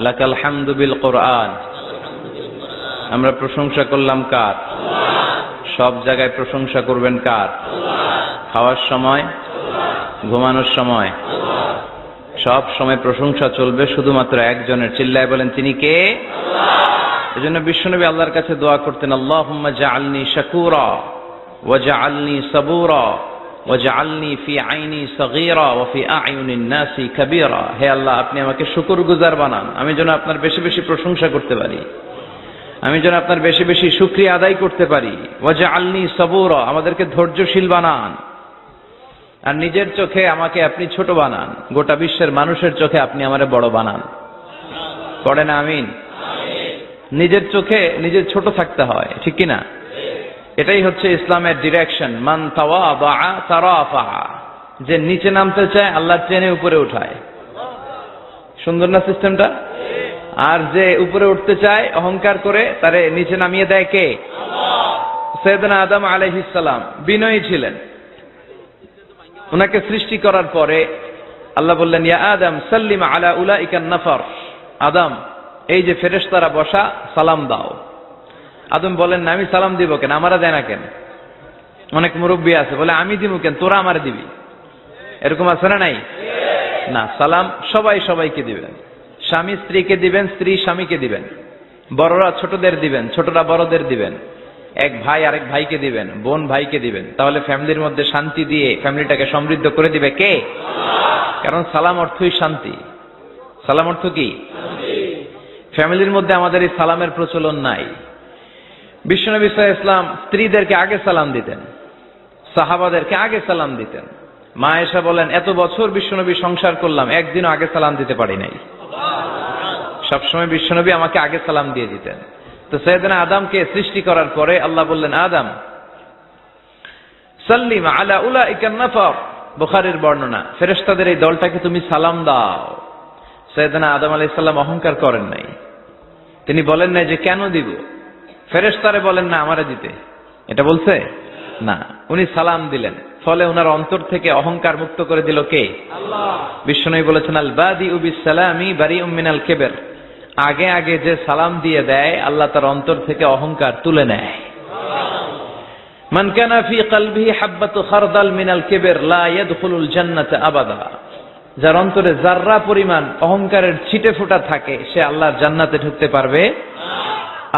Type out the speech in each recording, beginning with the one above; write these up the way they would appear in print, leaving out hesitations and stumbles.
লাকাল হামদু বিল কোরআন। আমরা প্রশংসা করলাম কার? সব জায়গায় প্রশংসা করবেন কার? খাওয়ার সময়, ঘুমানোর সময়, সব সময় প্রশংসা চলবে শুধুমাত্র একজনের। চিল্লায় বলেন তিনি কে? এজন্য বিশ্বনবী আল্লাহর কাছে দোয়া করতেন, আল্লাহুম্মা জাআলনি শাকুরা ওয়া জাআলনি সাবুরা ওয়া জাআলনি ফি আইনি সগীরা ওয়া ফি আ'য়ুনিন নাসি কাবীরা। হে আল্লাহ, আপনি আমাকে শুকরগুজার বানান, আমি যেন আপনার বেশি বেশি প্রশংসা করতে পারি, আমি যেন আপনার বেশি বেশি শুকরিয়া আদায় করতে পারি। ওয়া জাআলনি সাবুরা, আমাদেরকে ধৈর্যশীল বানান। আর নিজের চোখে আমাকে আপনি ছোট বানান, গোটা বিশ্বের মানুষের চোখে আপনি আমারে বড় বানান। পড়ে না আমিন? নিজের চোখে নিজের ছোট থাকতে হয়, ঠিক কিনা? এটাই হচ্ছে ইসলামের ডিরেকশন। মান তাওয়াদা তারাফা, যে নিচে নামতে চায় আল্লাহ টেনে উপরে উঠায়। সুন্দর না সিস্টেমটা? আর যে উপরে উঠতে চায় অহংকার করে, তারে নিচে নামিয়ে দেয় কে? সাইয়েদনা আদম আলাইহিস সালাম বিনয়ী ছিলেন। ওনাকে সৃষ্টি করার পরে আল্লাহ বললেন, ইয়া আদম সাল্লিম আলা উলাইকান নাফার। আদম, এই যে ফেরেশতারা বসা, সালাম দাও। আদম বলেন, না আমি সালাম দিব কেন, আমারা দেয় না কেন? অনেক মুরব্বী আছে বলে, আমি দিব কেন, তোরা আমারে দিবি। এরকম আছে না নাই? না, সালাম সবাই সবাইকে দিবেন। স্বামী স্ত্রীকে দিবেন, স্ত্রী স্বামীকে দিবেন, বড়রা ছোটদের দিবেন, ছোটরা বড়দের দিবেন, এক ভাই আরেক ভাইকে দিবেন, বোন ভাইকে দিবেন। তাহলে ফ্যামিলির মধ্যে শান্তি দিয়ে ফ্যামিলিটাকে সমৃদ্ধ করে দিবে কে? কারণ সালাম অর্থই শান্তি। সালাম অর্থ কি? ফ্যামিলির মধ্যে আমাদের এই সালামের প্রচলন নাই। বিশ্বনবী সাল্লাল্লাহু আলাইহি ওয়াসাল্লাম স্ত্রীদেরকে আগে সালাম দিতেন, সাহাবাদেরকে আগে সালাম দিতেন। মা আয়েশা বলেন, এত বছর বিশ্বনবী সংসার করলাম, একদিনও আগে সালাম দিতে পারি নাই। সবসময় বিশ্বনবী আমাকে আগে সালাম দিয়ে দিতেন। তো সাইয়েদনা আদমকে সৃষ্টি করার পরে আল্লাহ বললেন, আদম সাল্লিম আলা উলাইকান নাফার। বুখারীর বর্ণনা, ফেরেশতাদের এই দলটাকে তুমি সালাম দাও। সাইয়েদনা আদম আলাইহিস সালাম অহংকার করেন নাই। তিনি বলেন নাই যে কেন দিব, ফেরেশতারে বলেন না আমারে দিতে, এটা বলছে না। উনি সালাম দিলেন, ফলে ওনার অন্তর থেকে অহংকার মুক্ত করে দিল কে? আল্লাহ। বিশ্বনবী বলেছেন, আল বাদিউ বিস সালামি বারিউম মিনাল কিবর। আগে আগে যে সালাম দিয়ে দেয়, আল্লাহ তার অন্তর থেকে অহংকার তুলে নেয়। মান কানা ফি কলবিহি হাববাতু খারদাল মিনাল কিবর লা ইয়াদখুলুল জান্নাতা আবাদা। যার অন্তরে যাররা পরিমাণ অহংকারের ছিটে ফোঁটা থাকে, সে আল্লাহর জান্নাতে ঢুকতে পারবে না।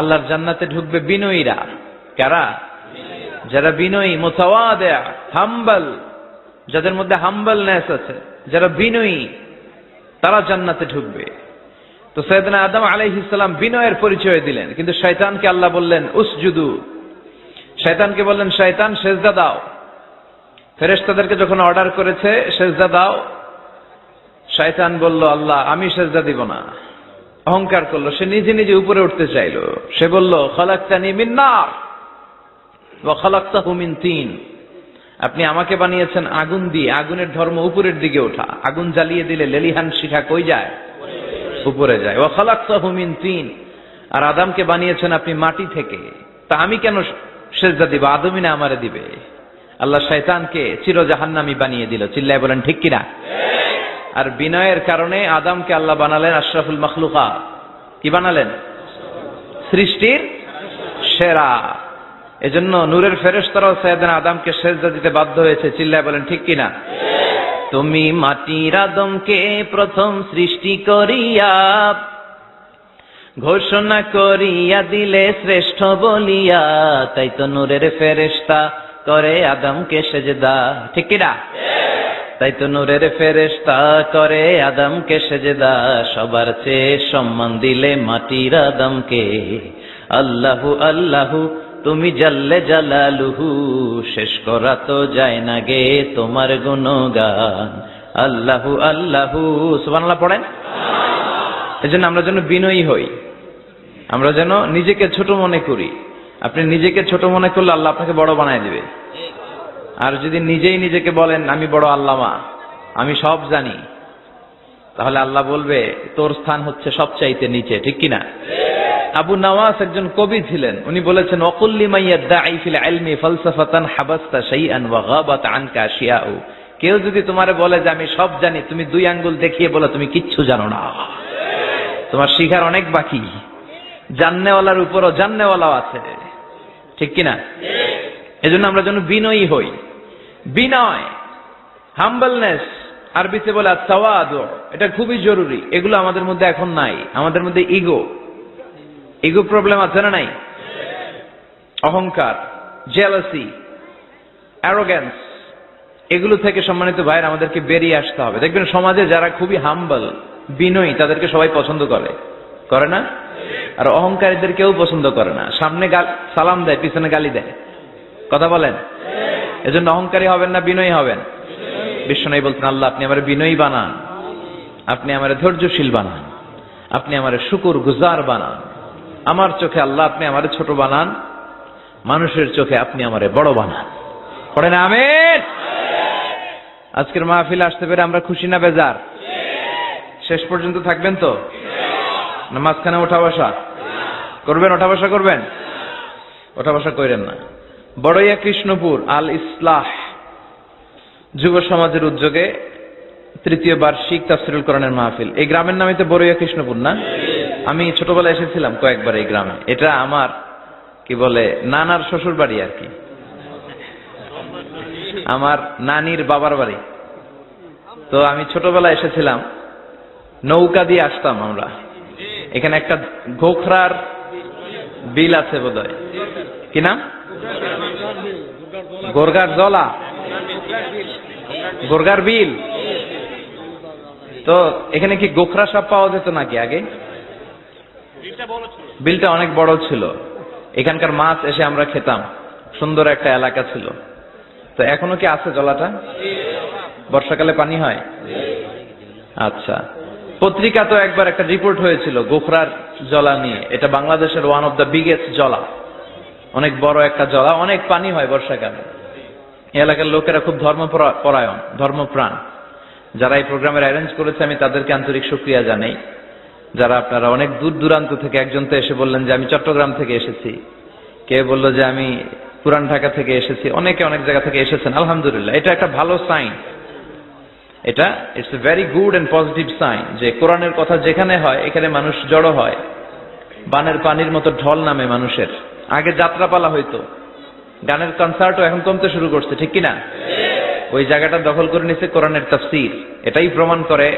আল্লাহর জান্নাতে ঢুকবে বিনয়ীরা। কারা? যারা বিনয়ী, মুতাওয়াদি, হাম্বল, যাদের মধ্যে হাম্বলনেস আছে, যারা বিনয়ী, তারা জান্নাতে ঢুকবে। তো সাইয়েদনা আদম আলাইহিস সালাম বিনয়ের পরিচয় দিলেন, কিন্তু শয়তানকে আল্লাহ বললেন উসজুদু। শয়তানকে বললেন, শয়তান সেজদা দাও। ফেরেশতাদেরকে যখন অর্ডার করেছে সেজদা দাও, শয়তান বলল, আল্লাহ আমি সেজদা দিব না। অহংকার করলো, সে নিজে নিজে উপরে উঠতে চাইলো। সে বলল, খালাকতানি মিন নার ওয়া খালাকতাহু মিন তিন। আপনি আমাকে বানিয়েছেন আগুন দিয়ে, আগুনের ধর্ম উপরের দিকে ওঠা। আগুন জ্বালিয়ে দিলে লেলিহান শিখা কই যায়? উপরে যায়। ওয়া খালাকতাহু মিন তিন। আর আদমকে বানিয়েছেন আপনি মাটি থেকে, তা আমি কেন সেজদা দিব? আদমই না আমারে দিবে। আল্লাহ শয়তানকে চির জাহান্নামী বানিয়ে দিল। চিল্লায় বলেন ঠিক কিনা? আর বিনয়ের কারণে আদমকে আল্লাহ বানালেন আশরাফুল মাখলুকাত। কি বানালেন? সৃষ্টির সেরা। এজন্য নূরের ফেরেশতারাও সাইয়েদনা আদমকে সেজদা দিতে বাধ্য হয়েছে। চিল্লায় বলেন ঠিক কিনা? তুমি মাটির আদমকে প্রথম সৃষ্টি করিয়া ঘোষণা করিয়া দিলে শ্রেষ্ঠ বলিয়া, তাই তো নূরের ফেরেশতা করে আদমকে সেজদা। ঠিক কিনা? তাই তো নূরের ফেরেশতা করে আদমকে সেজদা। সবার চেয়ে সম্মান দিলে মাটির আদমকে। আল্লাহু আল্লাহু তুমি জাল্লে জালালুহু, শেষ করা তো যায় না গে তোমার গুণগান। আল্লাহু আল্লাহু, সুবহানাল্লাহ পড়েন। এজন্য আমরা যেন বিনয়ী হই, আমরা যেন নিজেকে ছোট মনে করি। আপনি নিজেকে ছোট মনে করলে আল্লাহ আপনাকে বড় বানায় দিবে। আর যদি নিজেই নিজেকে বলেন আমি বড় আল্লামা, আমি সব জানি, তাহলে আল্লাহ বলবে তোর স্থান হচ্ছে সবচাইতে নিচে। ঠিক কিনা? আবু নওয়াস একজন কবি ছিলেন, উনি বলেছেন, ওয়াকুল্লি মাইয়াদাঈ ফিল ইলমি ফালসাফাতান হাবাসতা শাইআন ওয়া গাবাত আনকা আশিয়াউ। কেউ যদি তোমারে বলে যে আমি সব জানি, তুমি দুই আঙ্গুল দেখিয়ে বলো তুমি কিচ্ছু জানো না। তোমার শিখার অনেক বাকি। জাননেওয়ালার উপরও জাননেওয়ালাও আছে, ঠিক কিনা? এজন্য আমরা যেন বিনয়ী হই। বিনয়, হাম্বলনেস, আরবিতে বলে তাওয়াদু, এটা খুবই জরুরি। এগুলো আমাদের মধ্যে এখন নাই। আমাদের মধ্যে ইগো প্রবলেম আছে না নাই? অহংকার, জেলাসি, অ্যারোগ্যান্স, এগুলো থেকে সম্মানিত ভাইয়ের আমাদেরকে বেরিয়ে আসতে হবে। দেখবেন সমাজে যারা খুবই হাম্বল, বিনয়ী, তাদেরকে সবাই পছন্দ করে না? আর অহংকারীদের কেউ পছন্দ করে না। সামনে সালাম দেয়, পিছনে গালি দেয়। কথা বলেন? এজন্য অহংকারী হবেন না, বিনয়ী হবেন। বিশ্বনবী বলতেন, আল্লাহ আপনি আমার বিনয়ী বানান, আপনি আমার ধৈর্যশীল বানান, আপনি আমার শুকর গুজার বানান। আমার চোখে আল্লাহ আপনি আমার ছোট বানান, মানুষের চোখে আপনি আমারে বড় বানান। পড়েন আমিন। আজকের মাহফিল আসতে পেরে আমরা খুশি না বেজার? শেষ পর্যন্ত থাকবেন তো? না মাঝখানে ওঠা বসা করবেন? ওঠা বসা করবেন? ওঠা বসা করেন না। বড়ইয়া কৃষ্ণপুর আল ইসলাহ যুব সমাজের উদ্যোগে ৩য় বার্ষিক তাফসীরুল কোরআনের মাহফিল। এই গ্রামের নামই তো বড়ইয়া কৃষ্ণপুর না? আমি ছোটবেলায় এসেছিলাম কয়েকবার এই গ্রামে। এটা আমার কি বলে নানার শ্বশুর বাড়ি আর কি, আমার নানির বাবার বাড়ি। তো আমি ছোটবেলায় এসেছিলাম, নৌকা দিয়ে আসতাম আমরা। এখানে একটা গোখরার বিল আছে বোধহয়, কি নাম? গোরগার জলা, গোরগার বিল। তো এখানে কি গোখরা সাপ পাওয়া যেত নাকি আগে? বিলটা অনেক বড় ছিল, এখানকার মাছ এসে আমরা খেতাম। সুন্দর একটা এলাকা ছিল। তো এখনো কি আছে জলাটা? বর্ষাকালে পানি হয়? আচ্ছা, পত্রিকা তো একবার একটা রিপোর্ট হয়েছিল গোখরার জলা নিয়ে। এটা বাংলাদেশের ওয়ান অফ দ্য বিগেস্ট জলা, অনেক বড় একটা জলা, অনেক পানি হয় বর্ষাকালে। এই এলাকার লোকেরা খুব ধর্মপরায়ণ, ধর্মপ্রাণ। যারা এই প্রোগ্রামের অ্যারেঞ্জ করেছে আমি তাদেরকে আন্তরিক শুকরিয়া জানাই। যারা আপনারা অনেক দূর দূরান্ত থেকে, একজন তো এসে বললেন যে আমি চট্টগ্রাম থেকে এসেছি, কে বললো যে আমি পুরান ঢাকা থেকে এসেছি, অনেকে অনেক জায়গা থেকে এসেছেন। আলহামদুলিল্লাহ, এটা একটা ভালো সাইন। এটা it's a very good and positive sign যে কোরআনের কথা যেখানে হয় এখানে মানুষ জড়ো হয়। বানের পানির মতো ঢল নামে মানুষের। আগে যাত্রাপালা হইতো, গানের কনসার্টও এখন কমতে শুরু করছে, ঠিক কিনা? ওই জায়গাটা দখল করে নিছে কোরআনের তাফসীর। এটাই প্রমাণ করে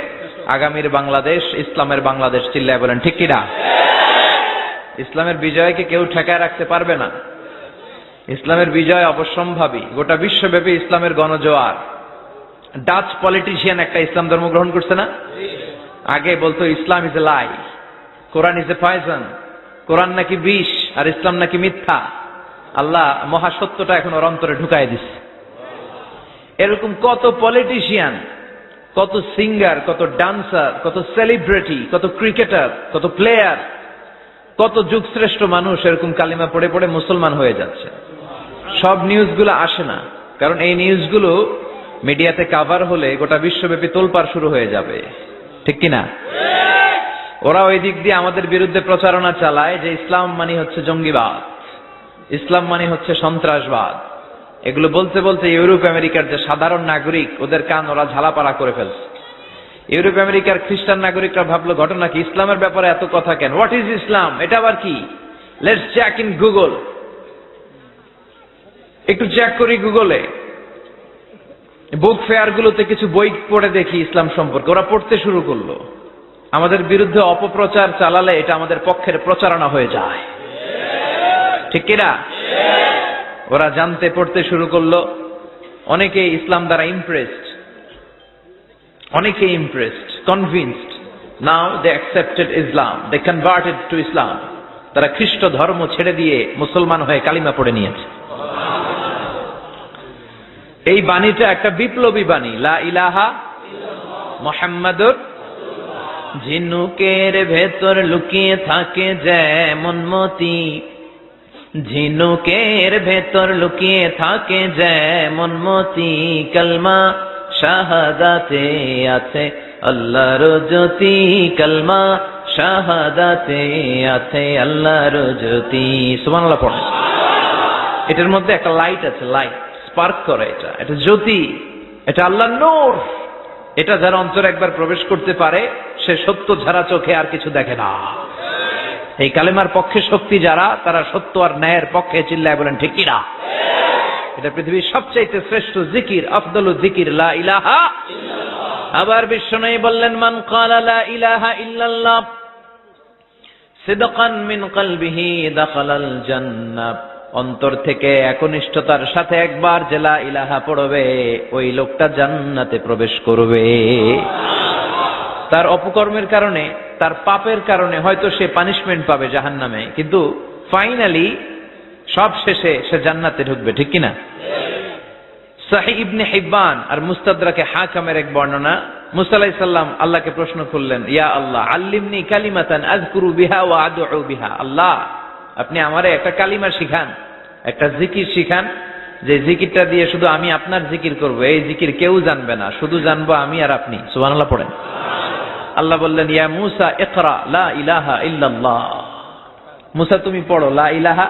আগামীর বাংলাদেশ ইসলামের বাংলাদেশ। চিল্লায় বলেন ঠিক কিনা? ইসলামের বিজয়কে কেউ ঠেকায় রাখতে পারবে না। ইসলামের বিজয় অবশ্যম্ভাবী। গোটা বিশ্বব্যাপী ইসলামের গণজোয়ার। ডাচ পলিটিশিয়ান একটা ইসলাম ধর্ম গ্রহণ করছে না? আগে বলতো Islam is a lie, Quran is a poison, কোরআন নাকি বিষ আর ইসলাম নাকি মিথ্যা। আল্লাহ মহাসত্যটা এখন ওর অন্তরে ঢুকাই দিচ্ছে। এরকম কত পলিটিশিয়ান, কত সিঙ্গার, কত ডান্সার, কত সেলিব্রিটি, কত ক্রিকেটার, কত প্লেয়ার, কত যুগশ্রেষ্ঠ মানুষ এরকম কালিমা পড়ে পড়ে মুসলমান হয়ে যাচ্ছে। সব নিউজগুলো আসে না, কারণ এই নিউজগুলো মিডিয়াতে কাভার হলে গোটা বিশ্বব্যাপী তোলপাড় শুরু হয়ে যাবে, ঠিক কিনা? ওরা ওই দিক দিয়ে আমাদের বিরুদ্ধে প্রচারণা চালায় যে ইসলাম মানে হচ্ছে জঙ্গিবাদ, ইসলাম মানে হচ্ছে সন্ত্রাসবাদ। এগুলো বলতে বলতে ইউরোপ আমেরিকার যে সাধারণ নাগরিক, ওদের কান ওরা ঝালাপাড়া করে ফেলছে। ইউরোপ আমেরিকার খ্রিস্টান নাগরিকরা ভাবলো ঘটনা কি, ইসলামের ব্যাপারে এত কথা কেন? What is Islam? এটা আবার কি? Let's check in Google. একটু চেক করি গুগলে, বুক ফেয়ার গুলোতে কিছু বই পড়ে দেখি ইসলাম সম্পর্কে। ওরা পড়তে শুরু করলো। আমাদের বিরুদ্ধে অপপ্রচার চালালে এটা আমাদের পক্ষের প্রচারণা হয়ে যায়, ঠিক কিনা? ওরা জানতে পড়তে শুরু করলো। অনেকে ইসলাম দ্বারা ইমপ্রেসড, অনেকে impressed, convinced. Now they accepted Islam, they converted to Islam. তারা খ্রিস্ট ধর্ম ছেড়ে দিয়ে মুসলমান হয়ে কালিমা পড়ে নিয়েছে। এই বাণীটা একটা বিপ্লবী বাণী, লা ইলাহা মুহাম্মাদুর। ঝিনুকের ভেতর লুকিয়ে থাকে যেমন মতি, ঝিনুকের ভেতর লুকিয়ে থাকে যেমন মতি, কালমা শাহাদাতে আছে আল্লাহর জ্যোতি, কালমা শাহাদাতে আছে আল্লাহর জ্যোতি। সুবহানাল্লাহ পড়ে। এটার মধ্যে একটা লাইট আছে, লাইট স্পার্ক করে, এটা জ্যোতি, এটা আল্লাহর নূর। এটা যারা অন্তরে একবার প্রবেশ করতে পারে সে সত্য ঝাড়া চোখে আর কিছু দেখে না। এই কালেমার পক্ষে শক্তি যারা, তারা সত্য আর ন্যায়ের পক্ষে চিল্লায় বলেন ঠিক কিনা? এটা পৃথিবীর সবচাইতে শ্রেষ্ঠ জিকির, আফদলু জিকির লা ইলাহা ইল্লাল্লাহ। আবার বিশ্বনবী বললেন, মান ক্বালা লা ইলাহা ইল্লাল্লাহ সিদকান মিন কলবিহি দাখালাল জান্নাহ। অন্তর থেকে একনিষ্ঠতার সাথে একবার যে লা ইলাহা পড়বে, ওই লোকটা জান্নাতে প্রবেশ করবে। তার অপকর্মের কারণে, তার পাপের কারণে হয়তো সে পানিশমেন্ট পাবে জাহান্নামে, কিন্তু ফাইনালি সব শেষে সে জান্নাতে ঢুকবে, ঠিক কিনা? সহিহ ইবনে হিব্বান আর মুস্তাদরাকে হাকামের এক বর্ণনা, মুসা আলাইহিস সালাম আল্লাহকে প্রশ্ন করলেন, ইয়া আল্লাহ আল্লিমনি কালিমাতান আযকুরু বিহা ওয়া আদউ বিহা। আল্লাহ, আপনি আমারে একটা কালিমা শিখান, একটা জিকির শিখান, যে জিকিরটা দিয়ে শুধু আমি আপনার জিকির করব, এই জিকির কেউ জানবে না, শুধু জানবো আমি আর আপনি। সুবহানাল্লাহ পড়েন। আল্লাহ বললেন, ইয়া মুসা ইকরা লা ইলাহা ইল্লাল্লাহ। মুসা তুমি পড়ো লা ইলাহা।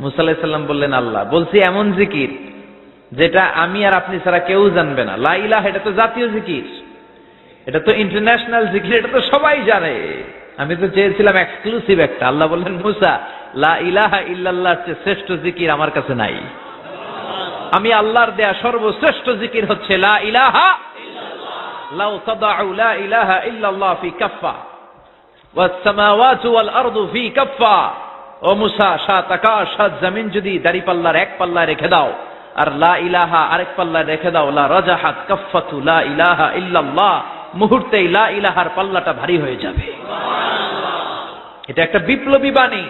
মুসা আলাইহিস সালাম বললেন, আল্লাহ বলছি এমন জিকির যেটা আমি আর আপনি ছাড়া কেউ জানবে না। লা ইলাহা এটা তো জাতীয় জিকির, এটা তো ইন্টারন্যাশনাল জিকির, এটা তো সবাই জানে। আমি তো চেয়েছিলাম এক্সক্লুসিভ একটা। আল্লাহ বললেন, মুসা লা ইলাহা ইল্লাল্লাহর চেয়ে শ্রেষ্ঠ জিকির আমার কাছে নাই। আমি আল্লাহর দেয়া সর্বশ্রেষ্ঠ জিকির হচ্ছে লা ইলাহা ইল্লাল্লাহ। লাউ তাদাউ লা ইলাহা ইল্লাল্লাহ ফি কাফফা ওয়াস সামাওয়াতু ওয়াল আরদু ফি কাফফা। ও মুসা, সাত আকাশ সাত জমিন যদি দাঁড়িপাল্লার এক পাল্লায় রেখে দাও আর লা ইলাহা আরেক পাল্লায় রেখে দাও, লা রাজাহাত কাফফাতু লা ইলাহা ইল্লাল্লাহ, মুহূর্তেই লা ইলাহার পাল্লাটা ভারী হয়ে যাবে। এটা একটা বিপ্লবী বাণী,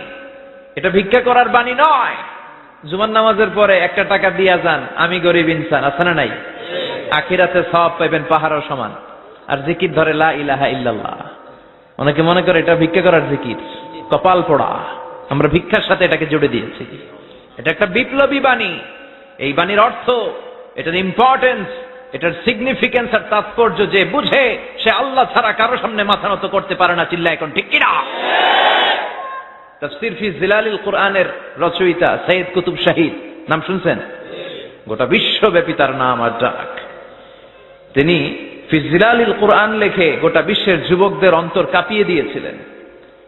এটা ভিক্ষা করার বাণী নয়। জুমার নামাজের পরে একটা টাকা দিয়া যান, আমি গরিব ইনসান, আছে না নাই? আখিরাতে সওয়াব পাইবেন পাহাড়ও সমান। আর জিকির ধরে লা ইলাহা ইল্লাল্লাহ। অনেকে মনে করে এটা ভিক্ষা করার জিকির, কপাল পোড়া। আমরা ভিক্ষার সাথে এটাকে জুড়ে দিয়েছি। এটা একটা বিপ্লবী বাণী। এই বাণীর অর্থ, এটার ইম্পর্টেন্স, এটার সিগনিফিকেন্স আর তাৎপর্য যে বুঝে, সে আল্লাহ ছাড়া কারো সামনে মাথা নত করতে পারে না। চিল্লা এখন ঠিক কিনা? তাফসীর ফি জিলালিল কুরআনের রচয়িতা সৈয়দ কুতুব শাহিদ, নাম শুনছেন? গোটা বিশ্বব্যাপী তার নাম আর ডাক। তিনি ফি জিলালিল কুরআন লেখে গোটা বিশ্বের যুবকদের অন্তর কাঁপিয়ে দিয়েছিলেন।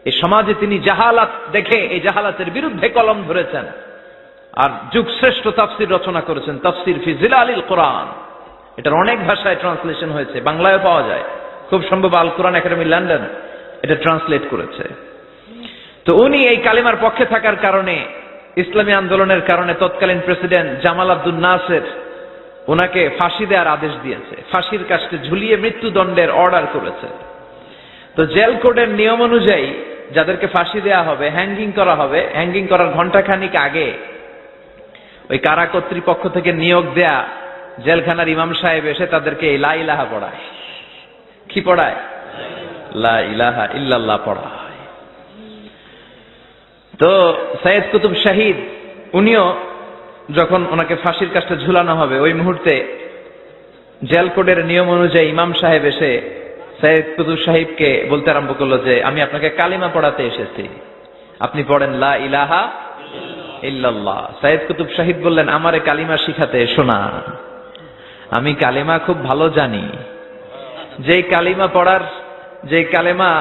এই সমাজে তিনি জাহালাত দেখে এই জাহালাতের বিরুদ্ধে কলম ধরেছেন আর যুগশ্রেষ্ঠ তাফসীর রচনা করেছেন, তাফসীর ফি জিলালিল কুরআন। এটার অনেক ভাষায় ট্রান্সলেশন হয়েছে, বাংলায় পাওয়া যায়। খুব সম্ভব আল কোরআন একাডেমি লন্ডন এটা ট্রান্সলেট করেছে। তো উনি এই কালিমার পক্ষে থাকার কারণে, ইসলামী আন্দোলনের কারণে তৎকালীন প্রেসিডেন্ট জামাল আব্দুল নাসের ওনাকে ফাঁসি দেওয়ার আদেশ দিয়েছে, ফাঁসির কাস্টে ঝুলিয়ে মৃত্যুদণ্ডের অর্ডার করেছে। তো জেল কোডের নিয়ম অনুযায়ী যাদেরকে ফাঁসি দেয়া হবে, হ্যাঙ্গিং করা হবে, হ্যাঙ্গিং করার ঘন্টাখানিক আগে ওই কারা কর্তৃপক্ষ থেকে নিয়োগ দেয়া জেলখানার ইমাম সাহেব এসে তাদেরকে এই লা ইলাহা পড়ায়। কি পড়ায়? লা ইলাহা ইল্লাল্লাহ পড়ায়। তো সৈয়দ কুতুব শাহিদ উনিও যখন ওনাকে ফাঁসির কাস্টে ঝুলানো হবে, ওই মুহূর্তে জেল কোডের নিয়ম অনুযায়ী ইমাম সাহেব এসে সৈয়দ কুতুব সাহিবকে বলতে আরম্ভ করলো যে, আমি আপনাকে কালিমা পড়াতে এসেছি, আপনি পড়েন লা ইলাহা ইল্লাল্লাহ। সৈয়দ কুতুব শাহিদ বললেন, আমারে কালিমা শিখাতে এসো না, আমি কালিমা খুব ভালো জানি। যেই কালিমা পড়ার, যে কালিমা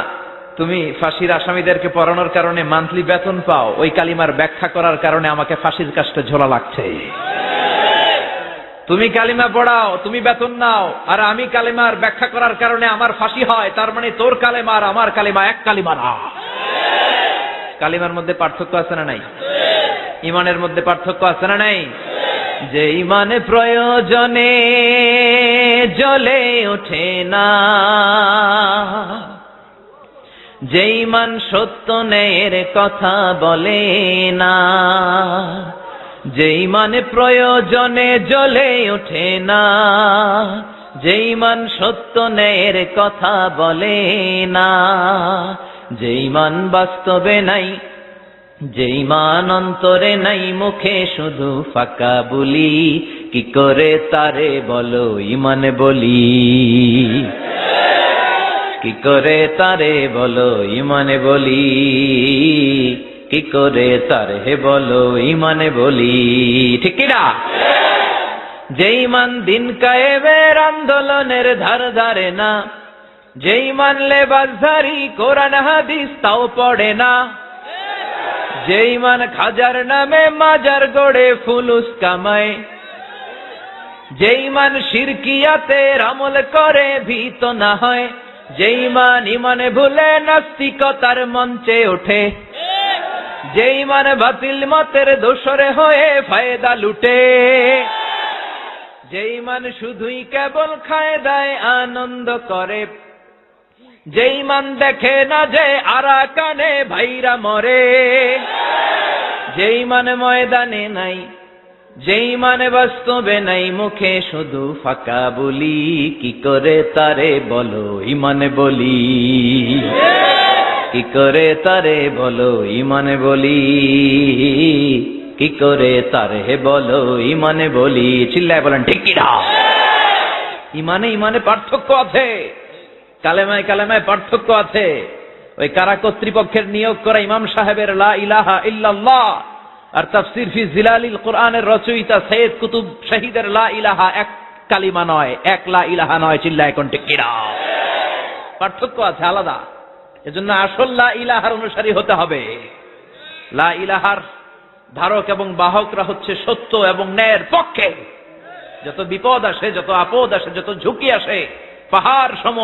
তুমি ফাঁসির আসামিদেরকে পড়ানোর কারণে মান্থলি বেতন পাও, ওই কালিমার ব্যাখ্যা করার কারণে আমাকে ফাঁসির কাস্টে ঝোলা লাগছে। তুমি কালিমা পড়াও, তুমি বেতন নাও, আর আমি কালিমার ব্যাখ্যা করার কারণে আমার ফাঁসি হয়, তার মানে তোর কালিমা আর আমার কালিমা এক কালিমা না। কালিমার মধ্যে পার্থক্য আছে না নাই? ইমানের মধ্যে পার্থক্য আছে না নাই? যে ইমানে প্রয়োজনে জ্বলে ওঠে না, যে ইমান সত্য ন্যায়ের কথা বলে না, যে ইমানে প্রয়োজনে জ্বলে ওঠে না, যে ইমান সত্য ন্যায়ের কথা বলে না, যে ইমান বাস্তবে নাই, যে ইমান অন্তরে নাই, মুখে শুধু ফাঁকা বলি, কি করে তারে বলো ইমানে বলি, কি করে তারে বলো ইমানে বলি, কি করে তারে বলো ইমানে বলি, ঠিক কিনা? যে ঈমান দিন কায়েমের আন্দোলনের ধার ধারে না, যে ঈমান লেবাসধারী কোরআন হাদিস তাও পড়ে না, যে ঈমান খাজার নামে মাজার গড়ে ফুলুস কামায়, যে ঈমান শিরকিয়াতের আমল করে ভীত না হয়, যে ঈমান ইমানে ভুলে নাস্তিকতার মঞ্চে ওঠে, যে ঈমান বাতিল মতের দোসরে হয়ে ফায়দা লুটে, যে ঈমান শুধুই কেবল খায় দায় আনন্দ করে, যে ঈমান দেখে না যে আরাকানে ভাইরা মরে, যে ঈমান ময়দানে নাই, যে ঈমানে বাস্তবে নাই, মুখে শুধু ফাঁকা বলি, কি করে তারে বলো ঈমানে বলি, কি করে তারে বলো ঈমানে বলি, কি করে তারে বলো ঈমানে বলি। চিল্লায় বলেন ঠিক কি না? ঈমানে ঈমানে পার্থক্য আছে, কালেমায় কালেমায় পার্থক্য আছে। ওই কারা কর্তৃপক্ষের নিয়োগ করা ইমাম সাহেবের লা ইলাহা ইল্লাল্লাহ আর তাফসীর ফি জিলালিল কোরআনের রচয়িতা সৈয়দ কুতুব শহীদের লা ইলাহা এক কালিমা নয়, এক লা ইলাহা নয়। চিল্লায় কোন ঠিক কি না? পার্থক্য আছে, আলাদা। এজন্য আসল লা ইলাহার অনুসারী হতে হবে। লা ইলাহার ধারক এবং বাহকরা হচ্ছে সত্য এবং ন্যায়ের পক্ষে। যত বিপদ আসে, যত আপদ আসে, যত ঝুঁকি আসে, পাহাড় সম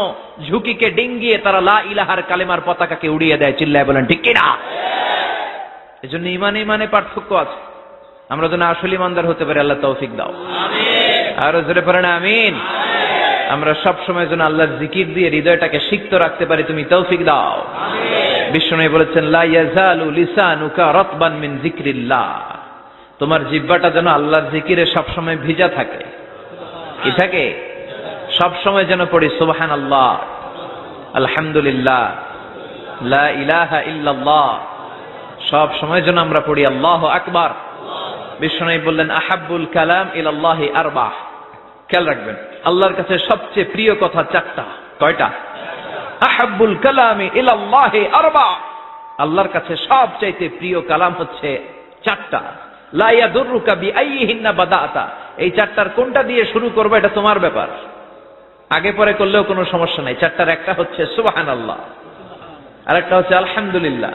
ঝুঁকিকে ডিঙ্গিয়ে তারা লা ইলাহার কালেমার পতাকাকে উড়িয়ে দেয়। চিল্লায় বলেন ঠিক কিনা? এজন্য ইমানে ইমানে পার্থক্য আছে। আমরা যেন আসল ইমানদার হতে পারি, আল্লাহ তৌফিক দাও। আরো জোরে পড়েন আমিন। আমরা সব সময় যেন আল্লাহর জিকির দিয়ে হৃদয়টাকে সিক্ত রাখতে পারি, তুমি তৌফিক দাও। বিষ্ণু বলেছেন লা ইয়াজালু লিসানুকা রাতবান মিন যিকরিল্লাহ, তোমার জিহ্বাটা যেন আল্লাহর জিকিরে সব সময় ভিজা থাকে। কি থাকে? সব সময় যেন পড়ি সুবহানাল্লাহ, আলহামদুলিল্লাহ, লা ইলাহা ইল্লাল্লাহ। সব সময় যেন আমরা পড়ি আল্লাহু আকবার। বিষ্ণু বললেন আহাব্বুল কালাম ইলাল্লাহি আরবা। খেয়াল রাখবেন, আল্লাহর কাছে সবচেয়ে প্রিয় কথা চারটা। কয়টা? আহাব্বুল কালামি ইলাল্লাহি আরবা। আল্লাহর কাছে সবচাইতে প্রিয় কালাম হচ্ছে চারটা। লা ইয়াদুররুকা বিআইয়িহিন্না বাদাতা। এই চারটার কোনটা দিয়ে শুরু করবে এটা তোমার ব্যাপার, আগে পরে করলেও কোনো সমস্যা নাই। চারটার একটা হচ্ছে সুবহানাল্লাহ, আরেকটা হচ্ছে আলহামদুলিল্লাহ,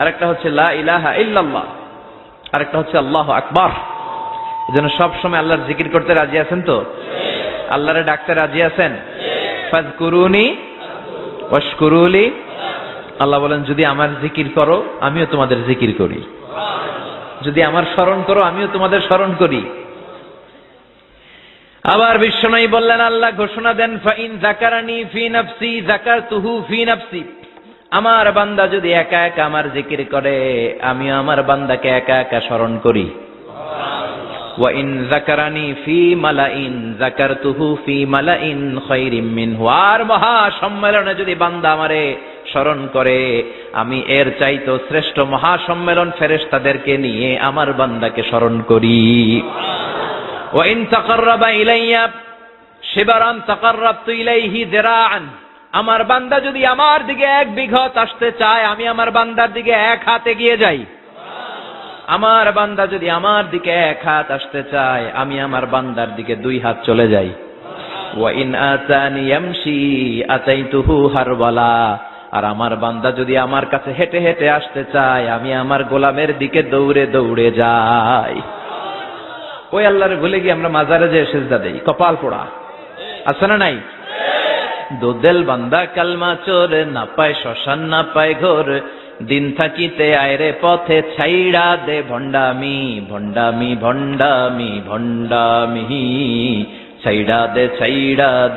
আরেকটা হচ্ছে লা ইলাহা ইল্লাল্লাহ, আরেকটা হচ্ছে আল্লাহু আকবার। এজন্য সব সময় আল্লাহর জিকির করতে রাজি আছেন তো? আল্লাহরে ডাকতে রাজি আছেন? ফাযকুরুনি ওয়াশকুরুলি। আল্লাহ বলেন যদি আমার জিকির করো আমিও তোমাদের জিকির করি, যদি আমার স্মরণ করো আমিও তোমাদের স্মরণ করি। আবার বিশ্বনবী বললেন, আল্লাহ ঘোষণা দেন ফাইন যাকারানি ফি নাফসি যাকারতুহু ফি নাফসি। আমার বান্দা যদি একা একা আমার জিকির করে আমিও আমার বান্দাকে একা একা স্মরণ করি। ওয়া ইন যাকারানি ফি মালাইন যাকারতুহু ফি মালাইন খায়রিম মিনহু। আর মহা সম্মেলনে যদি বান্দা আমারে স্মরণ করে আমি এর চাইতো শ্রেষ্ঠ মহা সম্মেলন ফেরেশতাদেরকে নিয়ে আমার বান্দাকে স্মরণ করি। ওয়া ইন তাকাররাবা ইলাইয়া শিবরান তাকাররাবতু ইলাইহি যিরাআন। আমার বান্দা যদি আমার দিকে এক বিঘত আসতে চায় আমি আমার বান্দার দিকে এক হাত এগিয়ে যাই। আমার বান্দা যদি আমার দিকে এক হাত আসতে চায় আমি আমার বান্দার দিকে দুই হাত চলে যাই। ওয়া ইন আতানি ইয়ামশি আতাইতুহু হারওয়ালা। আর আমার বান্দা যদি আমার কাছে হেঁটে হেঁটে আসতে চায় আমি আমার গোলামের দিকে দৌড়ে দৌড়ে যাই। ওই আল্লাহরে ভুলে গিয়ে আমরা মাজারে যে সেজদা দেই, কপাল পোড়া। আছে না নাই? দোদেল বান্দা কালমা চোর, না পায় শ্মশান না পায় ঘোর, দিন থাকিতে আয়রে পথে ছাইড়া দে ভণ্ডামি ভণ্ডামি ভণ্ডামি ভণ্ডামি, ছাইড়া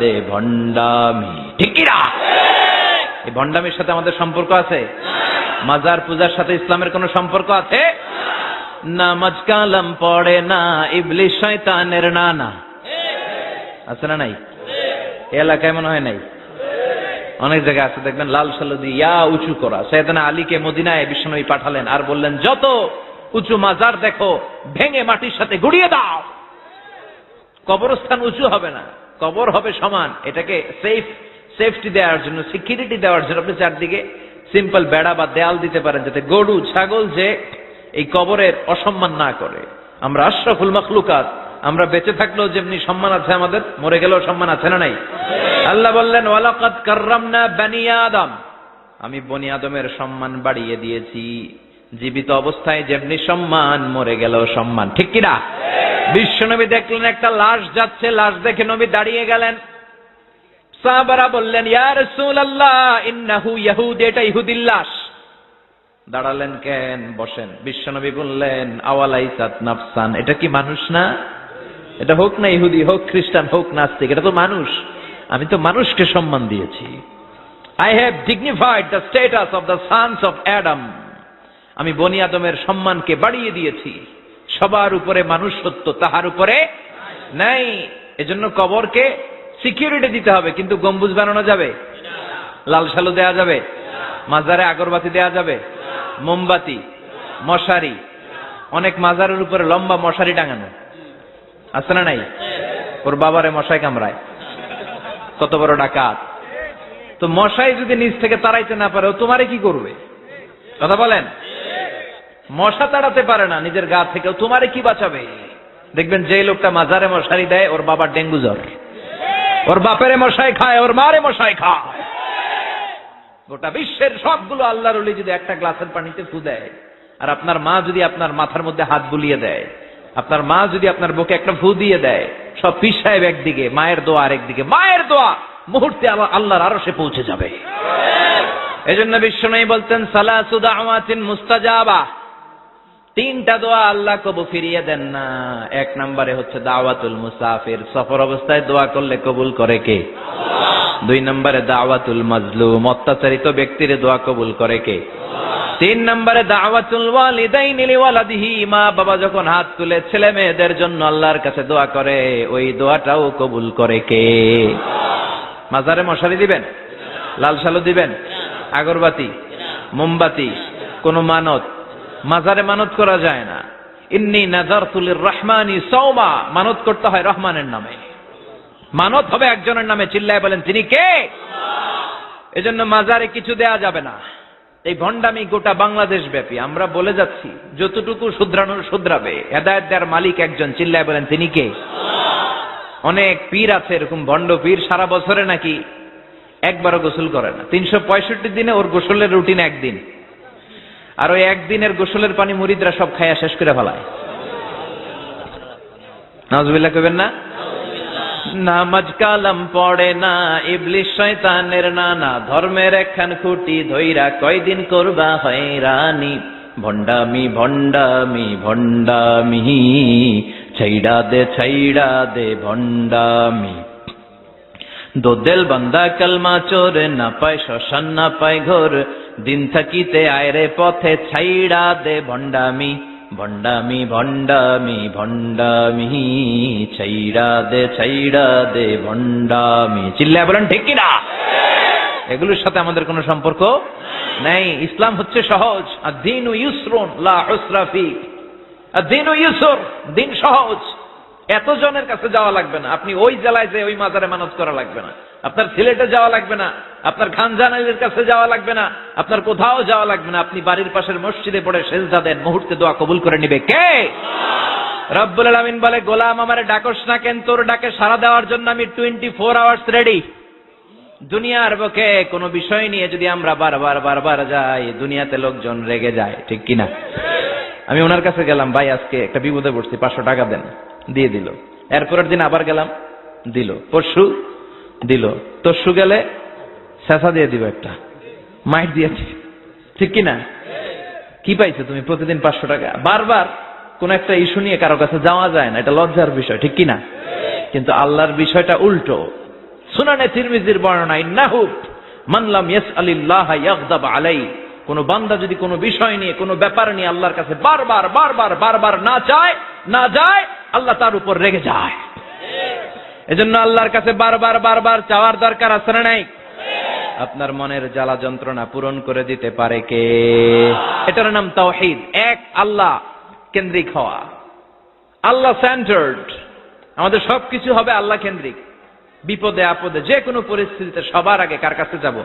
দে ভণ্ডামি। ঠিক কি না? এই ভণ্ডামির সাথে আমাদের সম্পর্ক আছে? মাজার পূজার সাথে ইসলামের কোনো সম্পর্ক আছে? নামাজ কালাম পড়ে না ইবলিস শয়তানের নানা। আছে না নাই? এলাকায় মনে হয় নাই, অনেক জায়গায় আছে দেখবেন লাল সালুদি ইয়া উঁচু করা। সাইয়েদনা আলীকে মদিনায় বিশ্বনবী পাঠালেন আর বললেন যত উঁচু মাজার দেখো ভেঙে মাটির সাথে গুড়িয়ে দাও। কবরস্থান উঁচু হবে না, কবর হবে সমান। এটাকে সেফটি দেওয়ার জন্য, সিকিউরিটি দেওয়ার জন্য আপনি চারদিকে সিম্পল বেড়া বা দেয়াল দিতে পারেন যাতে গরু ছাগল যে এই কবরের অসম্মান না করে। আমরা আশরাফুল মাখলুকাত আমরা বেঁচে থাকলেও যেমনি সম্মান আছে আমাদের, মরে গেলেও সম্মান আছে না নাই? আল্লাহ বললেন ওয়ালাকাদ কাররামনা বানি আদম, আমি বনি আদমের সম্মান বাড়িয়ে দিয়েছি। জীবিত অবস্থায় যেমনি সম্মান, মরে গেলেও সম্মান, ঠিক কিনা? বিশ্বনবী দেখলেন একটা লাশ যাচ্ছে, লাশ দেখে নবী দাঁড়িয়ে গেলেন। সাহাবারা বললেন ইয়া রাসূলুল্লাহ ইন্নাহু ইয়াহুদ, এটা ইহুদির লাশ। দাঁড়ালেন কেন? বসেন। বিশ্বনবী বললেন আওয়ালাইসাত নাফসান, এটা কি মানুষ না? এটা হোক না ইহুদি, হোক খ্রিস্টান, হোক নাস্তিক, এটা তো মানুষ। আমি তো মানুষকে সম্মান দিয়েছি। I have dignified the status of the sons of Adam. আমি বনি আদমের সম্মানকে বাড়িয়ে দিয়েছি। সবার উপরে মানুষ সত্য, তাহার উপরে নাই। এজন্য কবরকে সিকিউরিটি দিতে হবে, কিন্তু গম্বুজ বানানো যাবে? লাল সালু দেয়া যাবে? মাজারে আগরবাতি দেয়া যাবে? মোমবাতি, মশারি, অনেক মাজারের উপরে লম্বা মশারি টাঙানো আছে না নাই? ওর বাবারে মশাই কামড়ায়, কত বড় ডাকাত। তো মশাই যদি নিচ থেকে তাড়াইতে না পারে, ও তোমারে কি করবে? কথা বলেন। মশা তাড়াতে পারে না নিজের গা থেকে, তোমারে কি বাঁচাবে? দেখবেন যে লোকটা মাজারে মশারি দেয়, ওর বাবার ডেঙ্গু জ্বর, ওর বাপেরে মশাই খায়, ওর মারে মশাই খায়। গোটা বিশ্বের সবগুলো আল্লাহর ওলি যদি একটা গ্লাসের পানিতে ফু দেয়, আর আপনার মা যদি আপনার মাথার মধ্যে হাত বুলিয়ে দেয়, আপনার মা যদি আপনার বুকে একটা ফু দিয়ে দেয়, সব পীর সাহেব একদিকে, মায়ের দোয়া আরেকদিকে। মায়ের দোয়া মুহূর্তে আল্লাহর আরশে পৌঁছে যাবে। এজন্য বিশ্বনবী বলতেন সালাসু দাওয়াতিন মুস্তাজাবা, তিনটা দোয়া আল্লাহ কবুল ফিরিয়ে দেন না। এক নম্বরে হচ্ছে দাওয়াতুল মুসাফির, সফর অবস্থায় দোয়া করলে কবুল করে কে? দুই নম্বরে দাওয়াতুল মাজলুম, অত্যাচারিত ব্যক্তির দোয়া কবুল করে কে? তিন নম্বরে দাওয়াতুল ওয়ালিদাইনি লিওয়ালাদিহি, মা বাবা যখন হাত তুলে ছেলে মেয়েদের জন্য আল্লাহর কাছে দোয়া করে, ওই দোয়াটাও কবুল করে কে? মাজারে মশারি দিবেন? লাল সালু দিবেন? আগরবাতি, মোমবাতি, কোন মানত? মাজারে মানত করা যায় না। ইন্নী নাযারতু লিররহমানি সাওমা, মানত করতে হয় রহমানের নামে। মানত হবে একজনের নামে, চিল্লায় বলেন তিনি কে? এজন্য মাজারে কিছু দেয়া যাবে না। এই ভণ্ডামি গোটা বাংলাদেশ ব্যাপী। আমরা বলে যাচ্ছি যতটুকু শুধরানোর শুধরাবে, হেদায়েত দেওয়ার মালিক একজন, চিল্লায় বলেন তিনি কে? অনেক পীর আছে এরকম ভণ্ড পীর, সারা বছরে নাকি একবারও গোসল করে না। 365 দিনে ওর গোসলের রুটিন একদিন, আর ওই একদিনের গোসলের পানি মুরিদরা সব খাইয়া শেষ করে ফেলায়। নাউজুবিল্লাহ কইবেন না? নামাজ কালাম পড়ে না, ইবলিস শয়তানের নানা, ধর্মের একখান খুঁটি ধইরা কয়দিন করবা হয়রানি। ভণ্ডামি ভণ্ডামি ভণ্ডামি, ছাইড়া দে ভণ্ডামি। দোদেল বান্দা কালমা চোর, না পায় শ্মশান না পায় ঘোর, দিন থাকিতে আয়রে পথে ছাইড়া দে ভণ্ডামি। ভণ্ডামি ভণ্ডামি ভণ্ডামি, ছাইড়া দে ভণ্ডামি। চিল্লায় বলেন ঠিক কিনা? এগুলোর সাথে আমাদের কোনো সম্পর্ক নাই। ইসলাম হচ্ছে সহজ। আদ-দীনু ইউসরুন লা উসরা ফি, আদ-দীনু ইউসর, দিন সহজ। এত জনের কাছে যাওয়া লাগবে না। আপনি ওই জেলায় যে ওই মাজারে মানত করা লাগবে না, আপনার সিলেটে যাওয়া লাগবে না, আপনার খানজানাইলের কাছে যাওয়া লাগবে না, আপনার কোথাও যাওয়া লাগবে না। আপনি বাড়ির পাশের মসজিদে পড়ে সেজদা দেন, মুহূর্তে দোয়া কবুল করে নিবে কে? রব্বুল আলামিন বলে গোলাম আমারে ডাকস না কেন? তোর ডাকে সাড়া দেওয়ার জন্য আমি 24 আওয়ার্স রেডি। দুনিয়ার বুকে কোনো বিষয় নিয়ে যদি আমরা বারবার যাই, দুনিয়াতে লোকজন রেগে যায়, ঠিক কিনা? আমি ওনার কাছে গেলাম, ভাই আজকে একটা বিপদে পড়ছি, 500 টাকা দেন, দিয়ে দিল। এরপরের দিন আবার গেলাম, দিল। পরশু দিল, তরশু গেলে শেষা দিয়ে দিব, একটা মাইট দিয়েছি, ঠিক কিনা? কি পাইছো তুমি? প্রতিদিন 500 টাকা। বারবার কোন একটা ইস্যু নিয়ে কারো কাছে যাওয়া যায় না, এটা লজ্জার বিষয়, ঠিক কিনা? কিন্তু আল্লাহর বিষয়টা উল্টো। সুনানে তিরমিজির বর্ণনা, ইন্নাহু মান লাম ইয়াসআলিল্লাহ ইয়াগদাব আলাই, কোন বান্দা যদি কোনো বিষয় নিয়ে, কোনো ব্যাপার নিয়ে আল্লাহর কাছে বারবার না যায়, আল্লাহ তার উপর রেগে যায়। এজন্য আল্লাহর কাছে বারবার চাওয়ার দরকার আছে না নাই? আপনার মনের জ্বালা যন্ত্রণা পূরণ করে দিতে পারে কে? এটার নাম তাওহীদ। এক আল্লাহ কেন্দ্রিক হওয়া, আল্লাহ সেন্টার্ড। আমাদের সবকিছু হবে আল্লাহ কেন্দ্রিক। বিপদে আপদে যে কোনো পরিস্থিতিতে সবার আগে কার কাছে যাব?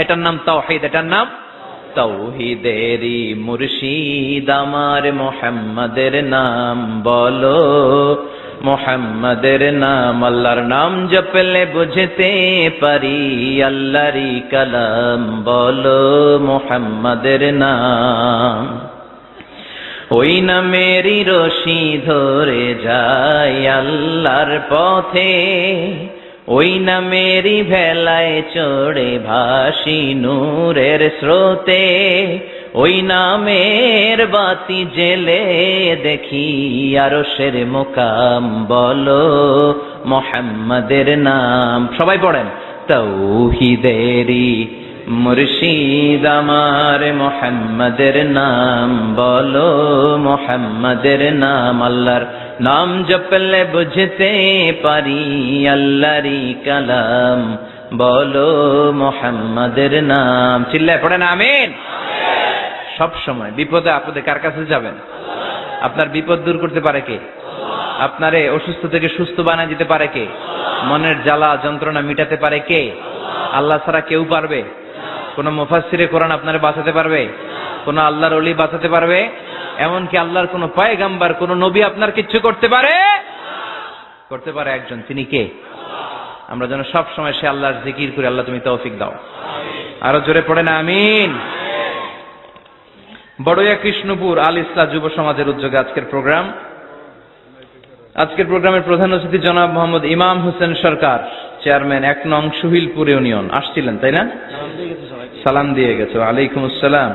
এটার নাম তাওহীদ, এটার নাম তৌহিদেরই মুর্শিদ আমার মুহাম্মাদের নাম বলো, মুহাম্মাদের নাম। আল্লাহর নাম জপলে বুঝতে পারি আল্লাহরই কালাম বলো, মুহাম্মাদের নাম। ওই নামেরই রশি ধরে যায় আল্লাহর পথে, ওই নামেরই ভেলায় চড়ে ভাসি নূরের স্রোতে, ওই নামের বাতি জেলে দেখি আরশের মুকাম বলো, মুহাম্মাদের নাম। সবাই পড়েন, তৌহিদেরই মুর্শিদ আমার মুহাম্মাদের নাম বলো, মুহাম্মাদের নাম। আল্লাহর নাম জপলে বুঝতে পারি আল্লাহরই কালাম বলো, মুহাম্মাদের নাম। চিল্লায় পড়েন আমিন। সব সময় বিপদে আপদে কার কাছে যাবেন? আপনার বিপদ দূর করতে পারে কে? আপনারে অসুস্থ থেকে সুস্থ বানিয়ে দিতে পারে কে? মনের জ্বালা যন্ত্রণা মিটাতে পারে কে? আল্লাহ ছাড়া কেউ পারবে? কোন মুফাসসিরে কোরআন আপনারে বাঁচাতে পারবে? কোন আল্লাহর ওলি বাঁচাতে পারবে? এমনকি আল্লাহর কোন পয়গম্বর কোন নবী আপনার কিচ্ছু করতে পারে? করতে পারে একজন, তিনি কে? আমরা যেন সব সময় সে আল্লাহর জিকির করি। আল্লাহ তুমি তৌফিক দাও। আরো জোরে পড়েন আমিন। বড়ইয়া কৃষ্ণপুর আল ইসলাহ যুব সমাজের উদ্যোগে আজকের প্রোগ্রাম। আজকের প্রোগ্রামের প্রধান অতিথি জনাব মোহাম্মদ ইমাম হোসেন সরকার, চেয়ারম্যান 1 নং সুহিলপুর ইউনিয়ন। আসছিলেন তাই না? সালাম দিয়ে গেছে। ওয়ালাইকুম আসসালাম।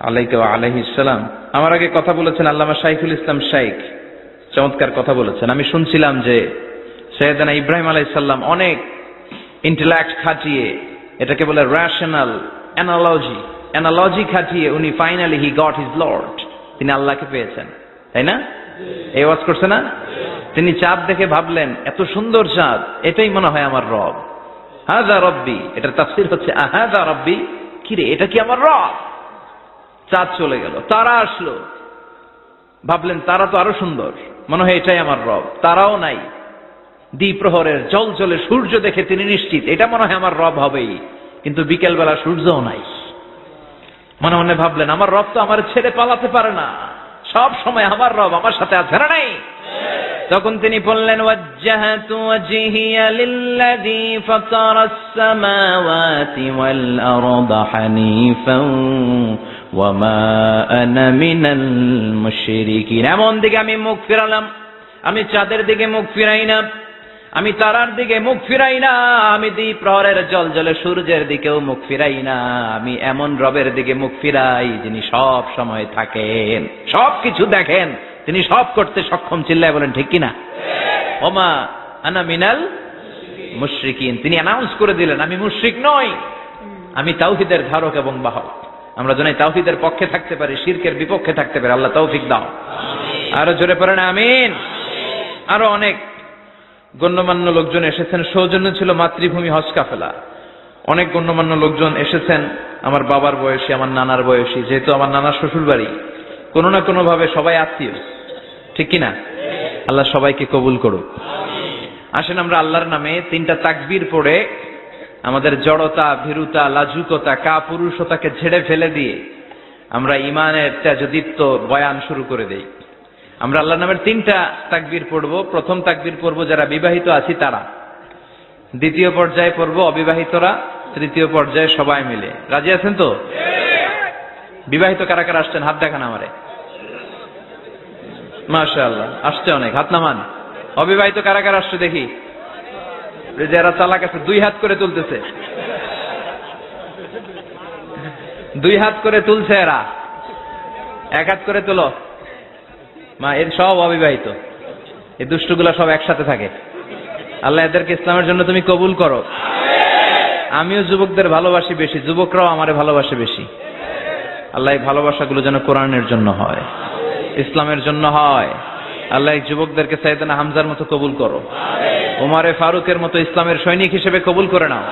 আলাইকা ওয়া আলাইহিস সালাম। আমার আগে কথা বলেছেন আল্লামা শাইখুল ইসলাম শাইখ, চমৎকার কথা বলেছেন। আমি শুনছিলাম যে সৈয়দনা ইব্রাহিম আলাইহিস সালাম অনেক ইন্টেলেক্ট খাটিয়ে, এটাকে বলে রেশনাল অ্যানালজি খাটিয়ে উনি finally he got his Lord, তিনি আল্লাহকে পেয়েছেন, তাই না? এই ওয়াজ করছে না? তিনি চাঁদ দেখে ভাবলেন এত সুন্দর চাঁদ, এটাই মনে হয় আমার রব। হাযা রব্বি, এটার তাফসীর হচ্ছে হাযা রব্বি, কি রে এটা কি আমার রব? চাঁদ চলে গেল, তারা আসলো, ভাবলেন তারা তো আরো সুন্দর, মনে হয় এটাই আমার রব। তারাও নাই, দ্বিপ্রহরের জলজলে সূর্য দেখে তিনি নিশ্চিত এটা মনে হয় আমার রব হবেই। কিন্তু বিকেল বেলা সূর্যও নাই। মনে মনে ভাবলেন আমার রব তো আমার ছেড়ে পালাতে পারে না, সব সময় আমার রব আমার সাথে আছে না নাই? তখন তিনি বললেন ওয়াজ্জাহাতু ওয়াজহিয়া লিল্লাযী ফাতারাস সামাওয়াতি ওয়াল আরদা হানিফান ওয়া মা আনা মিনাল মুশরিকিন। এমন দিকে আমি মুখ ফিরালাম, আমি চাঁদের দিকে মুখ ফিরাই না, আমি তারার দিকে মুখ ফিরাই না, আমি দ্বিপ্রহরের জলজলে সূর্যের দিকেও মুখ ফিরাই না। আমি এমন রবের দিকে মুখ ফিরাই যিনি সব সময় থাকেন, সবকিছু দেখেন, তিনি সব করতে সক্ষম। চিল্লায় বলেন ঠিক কিনা? ওমা আনা মিনাল মুশরিকিন। তিনি অ্যানাউন্স করে দিলেন আমি মুশরিক নই, আমি তাওহীদের ধারক এবং বাহক। আমরা যেন তাওহীদের পক্ষে থাকতে পারি, শিরকের বিপক্ষে থাকতে পারি। আল্লাহ তৌফিক দাও। আরো জোরে পড়েন আমিন। আরো অনেক গণ্যমান্য লোকজন এসেছেন। সৌজন্য ছিল মাতৃভূমি হজ কাফেলা। অনেক গণ্যমান্য লোকজন এসেছেন, আমার বাবার বয়সী, আমার নানার বয়সী, যেহেতু আমার নানার শ্বশুর বাড়ি, কোনো না কোনো ভাবে সবাই আত্মীয়, ঠিক কিনা? আল্লাহ সবাইকে কবুল করুক। আসেন আমরা আল্লাহর নামে 3টা তাকবীর পড়ে আমাদের জড়তা, ভীরুতা, লাজুকতা, কাপুরুষতাকে ঝেড়ে ফেলে দিয়ে আমরা ইমানের তেজদীপ্ত বয়ান শুরু করে দেই। আমরা আল্লাহর নামের 3টা তাকবীর পড়ব। প্রথম তাকবীর পড়ব যারা বিবাহিত আছি তারা, দ্বিতীয় পর্যায়ে পড়ব অবিবাহিতরা, তৃতীয় পর্যায়ে সবাই মিলে। রাজি আছেন তো? বিবাহিত কারা কারা আসছেন হাত দেখান আমারে। মাশাআল্লাহ, আসছে অনেক, হাত নামান। অবিবাহিত কারা কারা আসছে দেখি। যারা চালাক আছে 2 হাত করে তুলতেছে, 2 হাত করে তুলছে এরা, 1 হাত করে তুলো। মা এর সব অবিবাহিত, এই দুষ্টগুলা সব একসাথে থাকে। আল্লাহ এদেরকে ইসলামের জন্য তুমি কবুল করো। আমিও যুবকদের ভালোবাসি বেশি, যুবকরাও আমারে ভালোবাসে বেশি। আল্লাহ এই ভালোবাসাগুলো যেন কোরআনের জন্য হয়, ইসলামের জন্য হয়। আল্লাহ এই যুবকদেরকে সাইয়েদনা হামজার মতো কবুল করো, ওমরে ফারুকের মতো ইসলামের সৈনিক হিসেবে কবুল করে নাও।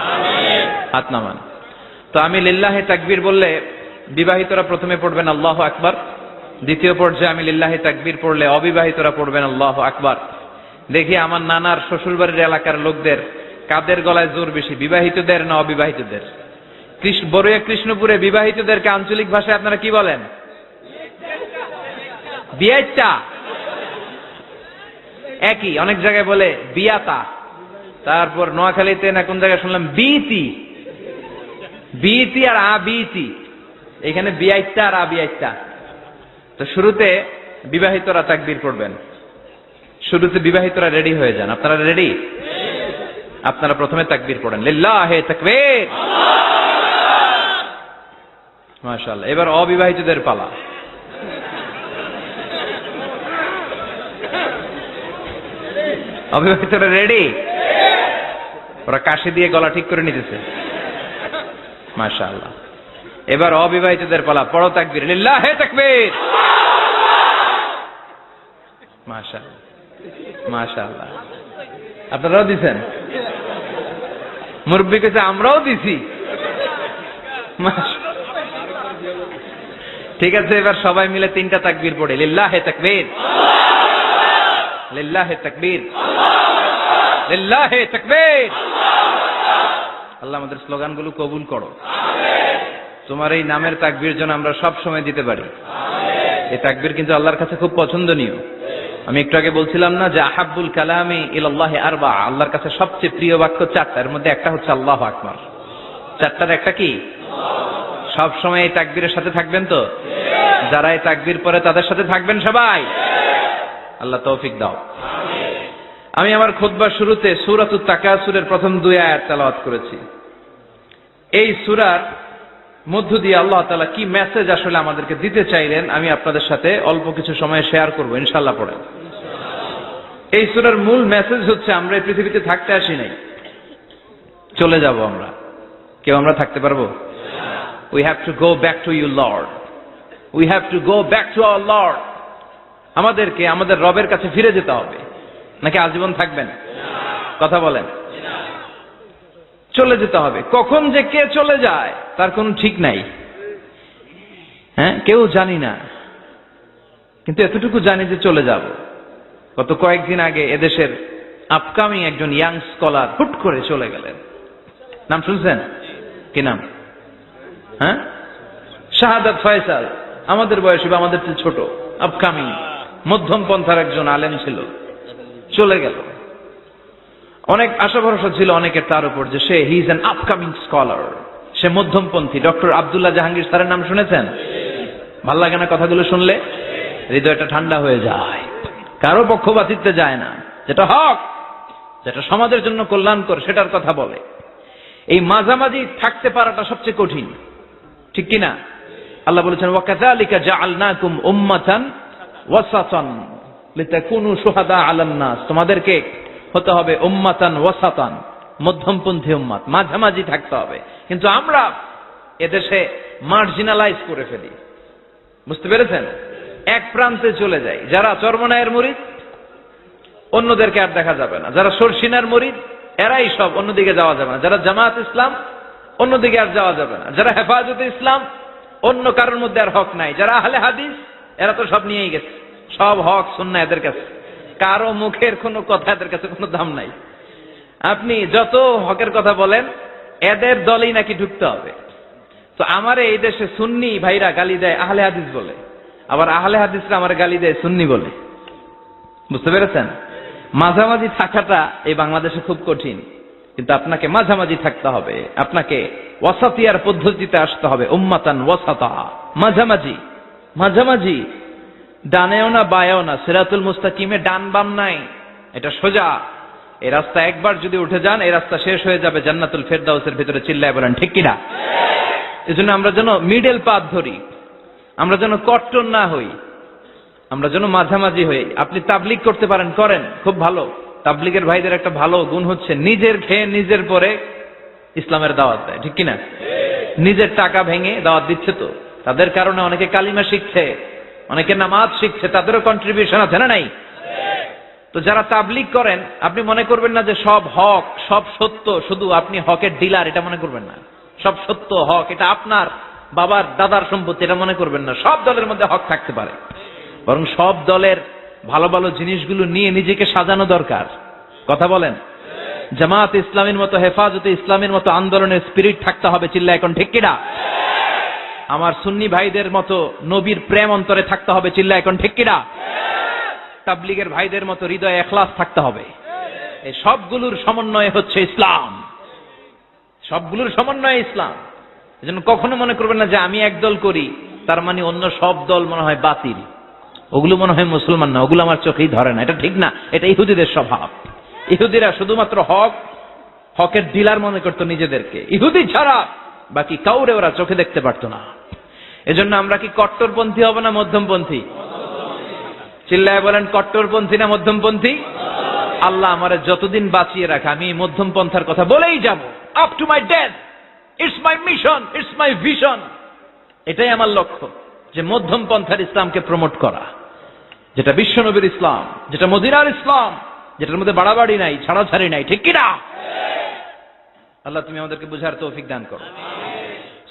হাত নামান। তো আমি লিল্লাহি তাকবীর বললে বিবাহিতরা প্রথমে পড়বেন আল্লাহু আকবার, দ্বিতীয় পর্যায়ে আমি লিল্লাহি তাকবীর পড়লে অবিবাহিতরা পড়বেন আল্লাহু আকবার। দেখি আমার নানার শ্বশুরবাড়ির এলাকার লোকদের কাদের গলায় জোর বেশি, বিবাহিতদের না অবিবাহিতদের? বড়ুয়া কৃষ্ণপুরে বিবাহিতদেরকে আঞ্চলিক ভাষায় আপনারা কি বলেন? বিয়াইতা। একই, অনেক জায়গায় বলে বিয়াতা। তারপর নোয়াখালীতে না কোন জায়গায় শুনলাম বিতি, বিতি আর আবিতি, এখানে বিয়াইতা আর আবিয়াইতা। তো শুরুতে বিবাহিতরা তাকবীর পড়বেন, শুরুতে বিবাহিতরা রেডি হয়ে যান। আপনারা রেডি? আপনারা প্রথমে তাকবীর পড়েন, লিল্লাহি তাকবীর, মাশাআল্লাহ। এবার অবিবাহিতদের পালা। অবিবাহিতরা রেডি? ওরা কাশি দিয়ে গলা ঠিক করে নিতেছে, মাশাআল্লাহ। এবার অবিবাহিতদের পালা, পড়ো তাকবীর, লিল্লাহি তাকবীর, মাশাআল্লাহ মাশাআল্লাহ। আপনারাও দিছেন? মুরব্বী কাছে আমরাও দিছি, ঠিক আছে। এবার সবাই মিলে 3টা তাকবীর পড়ে, লিল্লাহি তাকবীর, লিল্লাহি তাকবীর, লিল্লাহি তাকবীর। আল্লাহ আমাদের স্লোগানগুলো কবুল করো, তোমার এই নামের তাকবীর যেন আমরা সব সময় দিতে পারি। এই তাকবীর কিন্তু আল্লাহর কাছে খুব পছন্দনীয়। আমি একটু আগে বলছিলাম না যে আহাব্বুল কালামি ইলাল্লাহি আরবা, আল্লাহর কাছে সবচেয়ে প্রিয় বাক্য 4টা, এর মধ্যে একটা হচ্ছে আল্লাহু আকবার। 4টার একটা কি? সব সময় এই তাকবীরের সাথে থাকবেন তো? যারা এই তাকবীর পড়ে তাদের সাথে থাকবেন সবাই। আল্লাহ তৌফিক দাও। আমি আমার খুতবার শুরুতে সূরাতুত তাকাসুরের প্রথম 2 আয়াত তেলাওয়াত করেছি। এই সূরার মধ্য দিয়ে আল্লাহ তাআলা কি মেসেজ আসলে আমাদেরকে দিতে চাইলেন আমি আপনাদের সাথে অল্প কিছু সময় শেয়ার করব, ইনশাআল্লাহ। পড়েন। এই সূরার মূল মেসেজ হচ্ছে আমরা এই পৃথিবীতে থাকতে আসি নাই, চলে যাব আমরা। কেউ আমরা থাকতে পারবো? We have to go back to you, Lord. We have to go back to our Lord. আমাদেরকে আমাদের রবের কাছে ফিরে যেতে হবে। নাকি আজীবন থাকবেন? কথা বলেন। চলে যেতে হবে। কখন যে কে চলে যায় তার কোনো ঠিক নাই, হ্যাঁ, কেউ জানি না, কিন্তু এতটুকু জানি যে চলে যাব। গত কয়েকদিন আগে এদেশের আপকামিং একজন ইয়াং স্কলার হুট করে চলে গেলেন। নাম শুনছেন? কি নাম? হ্যাঁ, শাহাদাত ফয়সাল। আমাদের বয়সী বা আমাদের চেয়ে ছোট, আপকামিং মধ্যম পন্থার একজন আলেম ছিল, চলে গেল। অনেক আশা ভরসা ছিল অনেকের তার উপর যে সে he is an upcoming scholar, সে মধ্যমপন্থী। ডক্টর আব্দুল্লাহ জাহাঙ্গীর স্যারের নাম শুনেছেন? ভাল লাগে না কথাগুলো শুনলে? হৃদয়টা ঠান্ডা হয়ে যায়। কারো পক্ষপাতিত্বে যায় না, যেটা হক, যেটা সমাজের জন্য কল্যাণকর সেটার কথা বলে। এই মাঝামাঝি থাকতে পারাটা সবচেয়ে কঠিন, ঠিক কিনা? আল্লাহ বলেছেন ওয়াকাযালিকা জাআলনাকুম উম্মাতান ওয়াসাতান লিতাকুনু শুহাদা আলান নাস, তোমাদেরকে হতে হবে উম্মাতান ওয়াসাতান, মধ্যমপন্থী উম্মাত, মাঝামাঝি থাকতে হবে। কিন্তু আমরা এদেশে মার্জিনালাইজ করে ফেলি, বুঝতে পেরেছেন? এক প্রান্তে চলে যাই। যারা চরমনায়ের মুরিদ অন্যদেরকে আর দেখা যাবে না, যারা সরসিনার মুরিদ এরাই সব, অন্যদিকে যাওয়া যাবে না। যারা জামাত ইসলাম অন্যদিকে আর যাওয়া যাবে না। যারা হেফাজতে ইসলাম অন্য কারোর মধ্যে আর হক নাই। যারা আহলে হাদিস এরা তো সব নিয়েই গেছে, সব হক সুন্নাহ এদের কাছে, কারো মুখের কোনো কথা এদের কাছে কোনো দাম নাই। আপনি যত হকের কথা বলেন এদের দলেই নাকি ঢুকতে হবে। তো আমারে এই দেশে সুন্নি ভাইরা গালি দেয় আহলে হাদিস বলে, আবার আহলে হাদিসরা আমার গালি দেয় সুন্নি বলে, বুঝতে পেরেছেন? মাঝামাঝি থাকাটা এই বাংলাদেশে খুব কঠিন, কিন্তু আপনাকে মাঝামাঝি থাকতে হবে। আপনাকে ওয়াসাতিয়ার পদ্ধতিতে আসতে হবে, উম্মাতান ওয়াসাতা, মাঝামাঝি। মাঝামাঝি ডানেও না বায়েও না, সিরাতুল মুস্তাকিমে ডান বাম নাই, এটা সোজা। এই রাস্তা একবার যদি উঠে যান এই রাস্তা শেষ হয়ে যাবে জান্নাতুল ফেরদাউসের ভিতরে। চিল্লায় বলেন ঠিক কিনা? এজন্য আমরা যেন মিডল পাথ ধরি, আমরা যেন কট্টর না হই, আমরা যেন মাঝামাঝি হই। আপনি তাবলিগ করতে পারেন, করেন, খুব ভালো। তাবলিগের ভাইদের একটা ভালো গুণ হচ্ছে নিজের খেয়ে নিজের পরে ইসলামের দাওয়াত দেয়, ঠিক কিনা? নিজের টাকা ভেঙে দাওয়াত দিচ্ছে, তো তাদের কারণে অনেকে কালিমা শিখছে, অনেকে নামাজ শিখছে, তাদেরও কন্ট্রিবিউশন আছে না নাই? তো যারা তাবলিগ করেন আপনি মনে করবেন না যে সব হক সব সত্য, শুধু আপনি হকের ডিলার এটা মনে করবেন না। সব সত্য হক এটা আপনার বাবার দাদার সম্পত্তি এটা মনে করবেন না। সব দলের মধ্যে হক থাকতে পারে, বরং সব দলের ভালো ভালো জিনিসগুলো নিয়ে নিজেকে সাজানো দরকার। কথা বলেন? জামাত ইসলামের মতো, হেফাজতে ইসলামের মতো আন্দোলনের স্পিরিট থাকতে হবে। চিল্লা এখন ঠিক কিনা? আমার সুন্নি ভাইদের মতো নবীর প্রেম অন্তরে থাকতে হবে। চিল্লা এখন ঠিক কিনা? তাবলীগের ভাইদের মতো হৃদয়ে ইখলাস থাকতে হবে। এই সবগুলোর সমন্বয় হচ্ছে ইসলাম, সবগুলোর সমন্বয় ইসলাম। এজন্য কখনো মনে করবেন না যে আমি একদল করি তার মানে অন্য সব দল মনে হয় বাতিল, ওগুলো মনে হয় মুসলমান না, ওগুলো আমার চোখেই ধরে না। এটা ঠিক না, এটা ইহুদিদের স্বভাব। ইহুদিরা শুধুমাত্র হকের ডিলার মনে করতো নিজেদেরকে, ইহুদি ছাড়া বাকি কাউরে ওরা চোখে দেখতে পারতো না। এজন্য আমরা কি কট্টরপন্থী হব না মধ্যমপন্থী? চিল্লায় বলেন, কট্টরপন্থী না মধ্যমপন্থী? আল্লাহ আমারে যতদিন বাঁচিয়ে রাখে আমি মধ্যম পন্থার কথা বলেই যাব, up to my death. It's my mission, it's my vision. এটাই আমার লক্ষ্য, যে মধ্যম পন্থার ইসলামকে প্রমোট করা, যেটা বিশ্বনবীর ইসলাম, যেটা মদিনার ইসলাম, যেটার মধ্যে বাড়াবাড়ি নাই, ছাড়াছাড়ি নাই। ঠিক কিনা? আল্লাহ তুমি আমাদেরকে বুঝার তৌফিক দান করো।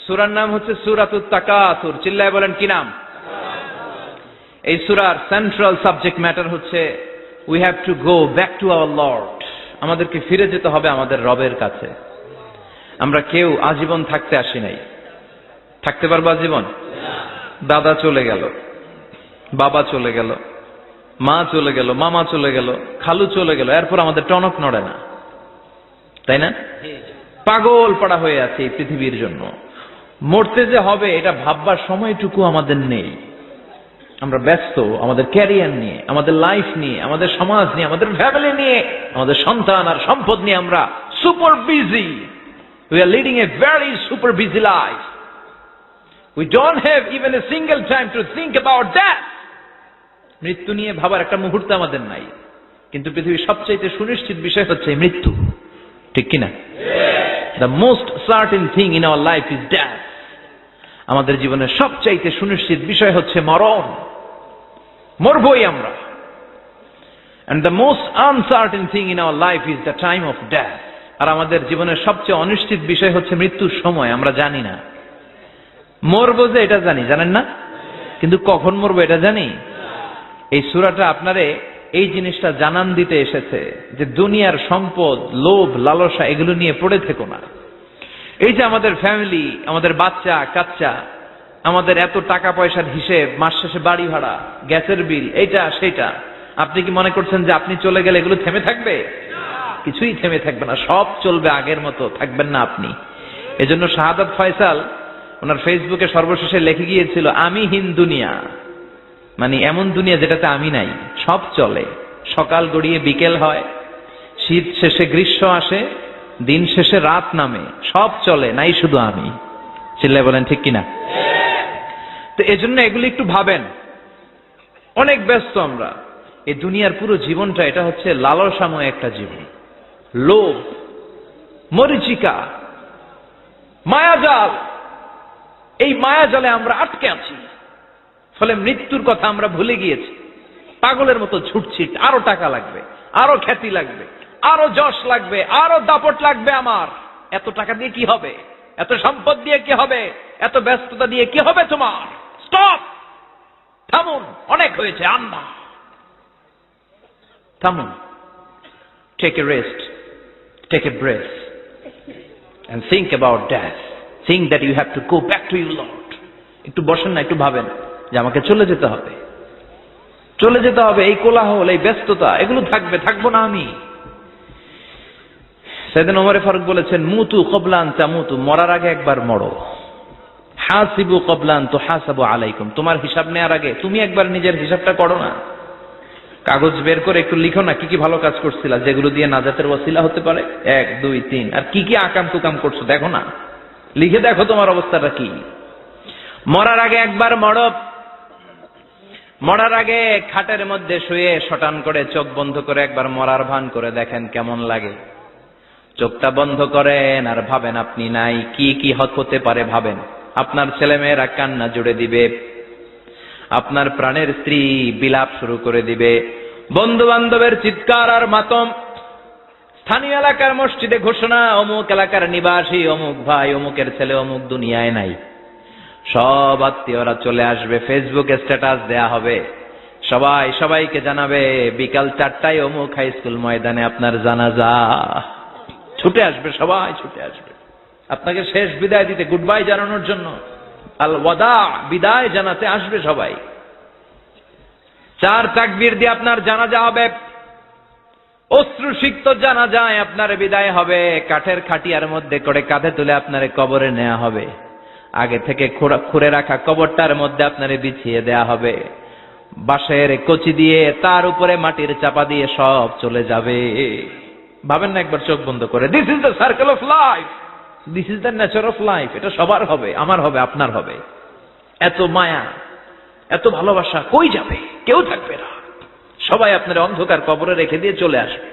সূরার নাম হচ্ছে সূরাতুত তাকাসুর। চিল্লায় বলেন কি নাম? এই সূরার সেন্ট্রাল সাবজেক্ট ম্যাটার হচ্ছে we have to go back to our Lord. আমাদেরকে ফিরে যেতে হবে আমাদের রবের কাছে। আমরা কেউ আজীবন থাকতে আসি নাই। থাকতে পারবো আজীবন? দাদা চলে গেল, বাবা চলে গেল, মা চলে গেল, মামা চলে গেল, খালু চলে গেল, এরপর আমাদের টনক নড়ে না, তাই না? পাগল পাড়া হয়ে আছে এই পৃথিবীর জন্য। মরতে যে হবে এটা ভাববার সময়টুকু আমাদের নেই। আমরা ব্যস্ত আমাদের ক্যারিয়ার নিয়ে, আমাদের লাইফ নিয়ে, আমাদের সমাজ নিয়ে, আমাদের ফ্যামিলি নিয়ে, আমাদের সন্তান আর সম্পদ নিয়ে আমরা super busy. We are leading a very super busy life. We don't have even a single time to think about that. মৃত্যু নিয়ে ভাবার একটা মুহূর্ত আমাদের নাই। কিন্তু পৃথিবীর সবচাইতে সুনিশ্চিত বিষয় হচ্ছে মৃত্যু। ঠিক কিনা? The most certain thing in our life is death. আমাদের জীবনের সবচাইতে সুনিশ্চিত বিষয় হচ্ছে মরণ। মরবই আমরা। And the most uncertain thing in our life is the time of death. আর আমাদের জীবনের সবচেয়ে অনিশ্চিত বিষয় হচ্ছে মৃত্যুর সময়। আমরা জানি না। মরবো যে এটা জানি, জানেন না? কিন্তু কখন মরবো এটা জানি? এই সূরাটা আপনারে এই জিনিসটা জানান দিতে এসেছে যে দুনিয়ার সম্পদ, লোভ, লালসা এগুলো নিয়ে পড়ে থেকো না। এই যে আমাদের ফ্যামিলি, আমাদের বাচ্চা কাচ্চা, আমাদের এত টাকা পয়সার হিসেব, মাস শেষে বাড়ি ভাড়া, গ্যাসের বিল, এইটা সেটা, আপনি কি মনে করছেন যে আপনি চলে গেলে এগুলো থেমে থাকবে? কিছুই থেমে থাকবে না, সব চলবে আগের মতো, থাকবেন না আপনি। এজন্য শাহাদাত ফয়সাল ওনার ফেসবুকে সর্বশেষে লিখে গিয়েছিল, আমি হীন দুনিয়া, মানে এমন দুনিয়া যেটাতে আমি নাই। সব চলে, সকাল গড়িয়ে বিকেল হয়, শীত শেষে গ্রীষ্ম আসে, দিন শেষে রাত নামে, সব চলে, নাই শুধু আমি। চিল্লায় বলেন ঠিক কিনা? তো এজন্য এগুলি একটু ভাবেন। অনেক ব্যস্ত আমরা। এই দুনিয়ার পুরো জীবনটা এটা হচ্ছে লালসাময় একটা জীবন। লোভ, মরিচিকা, মায়াজাল, এই মায়াজালে আমরা আটকে আছি। ফলে মৃত্যুর কথা আমরা ভুলে গিয়েছি। পাগলের মতো ছুটছি, আরো টাকা লাগবে, আরো খ্যাতি লাগবে, আরো যশ লাগবে, আরো দাপট লাগবে আমার। এত টাকা দিয়ে কি হবে? এত সম্পদ দিয়ে কি হবে? এত ব্যস্ততা দিয়ে কি হবে তোমার? স্টপ, থামুন, অনেক হয়েছে, আন্না, থামুন। Take a rest, take a breath and think about death. Think that you have to go back to your Lord. একটু বসেন না, একটু ভাবেন যে আমাকে চলে যেতে হবে, চলে যেতে হবে। এই কোলাহল, এই ব্যস্ততা এগুলো থাকবে, থাকবো না আমি। সাইয়েদনা ওমর ফারুক বলেছেন, মুতু ক্বাবলা আন তামুতু, মরার আগে একবার মরো। হাসিবু ক্বাবলা আন তুহাসাবু আলাইকুম, তোমার হিসাব নেওয়ার আগে তুমি একবার নিজের হিসাবটা করো না। কাগজ বের করে একটু লিখো না কি কি ভালো কাজ করছিলা, যেগুলো দিয়ে নাজাতের ওয়াসিলা হতে পারে, 1 2 3, আর কি কি আকাম কুকাম করছো দেখো না, লিখে দেখো তোমার অবস্থাটা কি। মরার আগে একবার মরো। মরার আগে খাটের মধ্যে শুয়ে শটান করে চোখ বন্ধ করে একবার মরার ভান করে দেখেন কেমন লাগে। চোখটা বন্ধ করেন আর ভাবেন আপনি নাই, কি কি হতে পারে ভাবেন। আপনার ছেলেমেয়েরা কান্না জুড়ে দিবে, আপনার প্রাণের স্ত্রী বিলাপ শুরু করে দিবে, বন্ধু বান্ধবের চিৎকার আর মাতম, স্থানীয় এলাকার মসজিদে ঘোষণা, অমুক এলাকার নিবাসী অমুক ভাই অমুকের ছেলে অমুক দুনিয়ায় নাই। সব আত্মীয়রা চলে আসবে, ফেসবুকে স্ট্যাটাস দেয়া হবে, সবাই সবাইকে জানাবে বিকাল 4টায় অমুক হাই স্কুল ময়দানে আপনার জানাজা। ছুটে আসবে, সবাই ছুটে আসবে আপনাকে শেষ বিদায় দিতে, গুড বাই জানানোর জন্য, আল ওয়াদা, বিদায় জানাতে আসবে সবাই। 4 তাকবীর দিয়ে আপনার জানাজা হবে, অশ্রুসিক্ত জানাজায় আপনার বিদায় হবে। কাঠের খাটিয়ার মধ্যে করে কাঁধে তুলে আপনারে কবরে নেওয়া হবে। আগে থেকে খুঁড়ে রাখা কবরটার মধ্যে আপনারে বিছিয়ে দেয়া হবে। বাঁশের কচি দিয়ে তার উপরে মাটির চাপা দিয়ে সব চলে যাবে। ভাবেন না একবার চোখ বন্ধ করে, this is the circle of life, this is the nature of life. এটা সবার হবে, আমার হবে, আপনার হবে। এত মায়া, এত ভালোবাসা কই যাবে? কেউ থাকবে না, সবাই আপনার অন্ধকার কবরে রেখে দিয়ে চলে আসবে।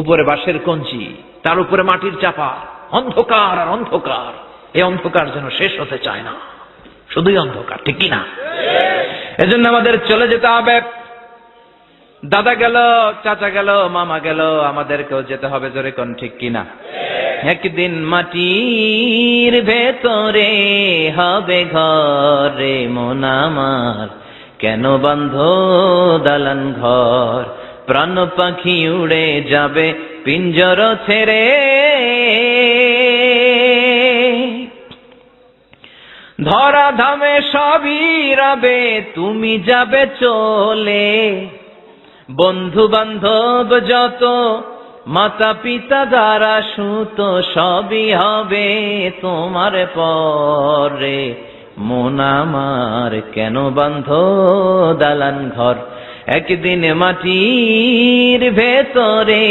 উপরে বাঁশের কঞ্চি, তার উপরে মাটির চাপা, অন্ধকার আর অন্ধকার। এই অন্ধকার যেন শেষ হতে চায় না, শুধুই অন্ধকার, ঠিক কিনা? এজন্য আমাদের চলে যেতে হবে। দাদা গেল, চাচা গেল, মামা গেল, আমাদেরকেও যেতে হবে, জোরে কোন ঠিক কিনা? একদিন মাটির ভেতরে হবে ঘরে মন আমার, কেন বন্ধ দালান ঘর, প্রাণ পাখি উড়ে যাবে পিঞ্জর ছেড়ে, ধরা ধামে সবই রবে তুমি যাবে চলে, বন্ধু বান্ধব যত, মাতা পিতা দ্বারা সুত, সবই হবে তোমার পরে মন আমার, কেন বন্ধ দালান ঘর, একদিন মাটির ভেতরে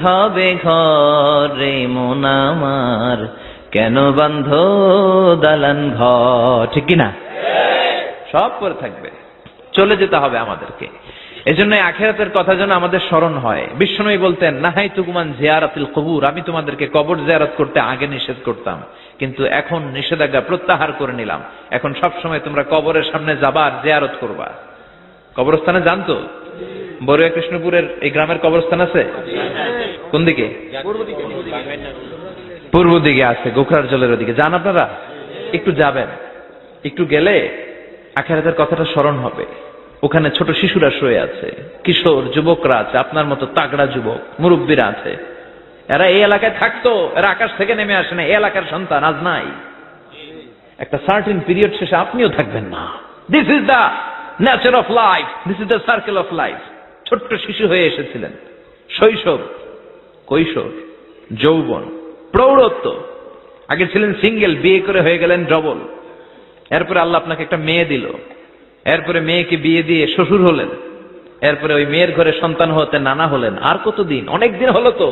হবে ঘরে মন আমার, কেন বন্ধ দালান ঘর, ঠিক কিনা? সব পরে থাকবে, চলে যেতে হবে আমাদেরকে। এজন্য আখিরাতের কথা যেন আমাদের স্মরণ হয়। বিশ্বনবী বলতেন, নাহাইতুকুমান জিয়ারাতিল কবুর, আমি তোমাদেরকে কবর জিয়ারত করতে আগে নিষেধ করতাম, কিন্তু এখন নিষেধাজ্ঞা প্রত্যাহার করে নিলাম। এখন সব সময় তোমরা কবরের সামনে যাবা আর জিয়ারত করবা। কবরস্থানে জানতো বড়ুয়া কৃষ্ণপুরের এই গ্রামের কবরস্থান আছে কোন দিকে? পূর্ব দিকে আছে, গোখরার জলের ওদিকে। যান আপনারা, একটু যাবেন, একটু গেলে আখিরাতের কথাটা স্মরণ হবে। ওখানে ছোট শিশুরা শুয়ে আছে, কিশোর যুবকরা আছে, আপনার মতো তাগড়া যুবক মুরব্বীরা আছে। এরা এই এলাকায় থাকতো, এরা আকাশ থেকে নেমে আসে না, এই এলাকার সন্তান আজ নাই। একটা সার্টেন পিরিয়ড শেষে আপনিও থাকবেন না। This is the nature of life, this is the circle of life. ছোট্ট শিশু হয়ে এসেছিলেন, শৈশব, কৈশোর, যৌবন, প্রৌঢ়ত্ব। আগে ছিলেন সিঙ্গেল, বিয়ে করে হয়ে গেলেন ডবল। এরপরে আল্লাহ আপনাকে একটা মেয়ে দিল, এরপরে মেয়েকে বিয়ে দিয়ে শ্বশুর হলেন, এরপরে ওই মেয়ের ঘরে সন্তান হতে নানা হলেন। আর কতদিন? অনেক দিন হলো তো,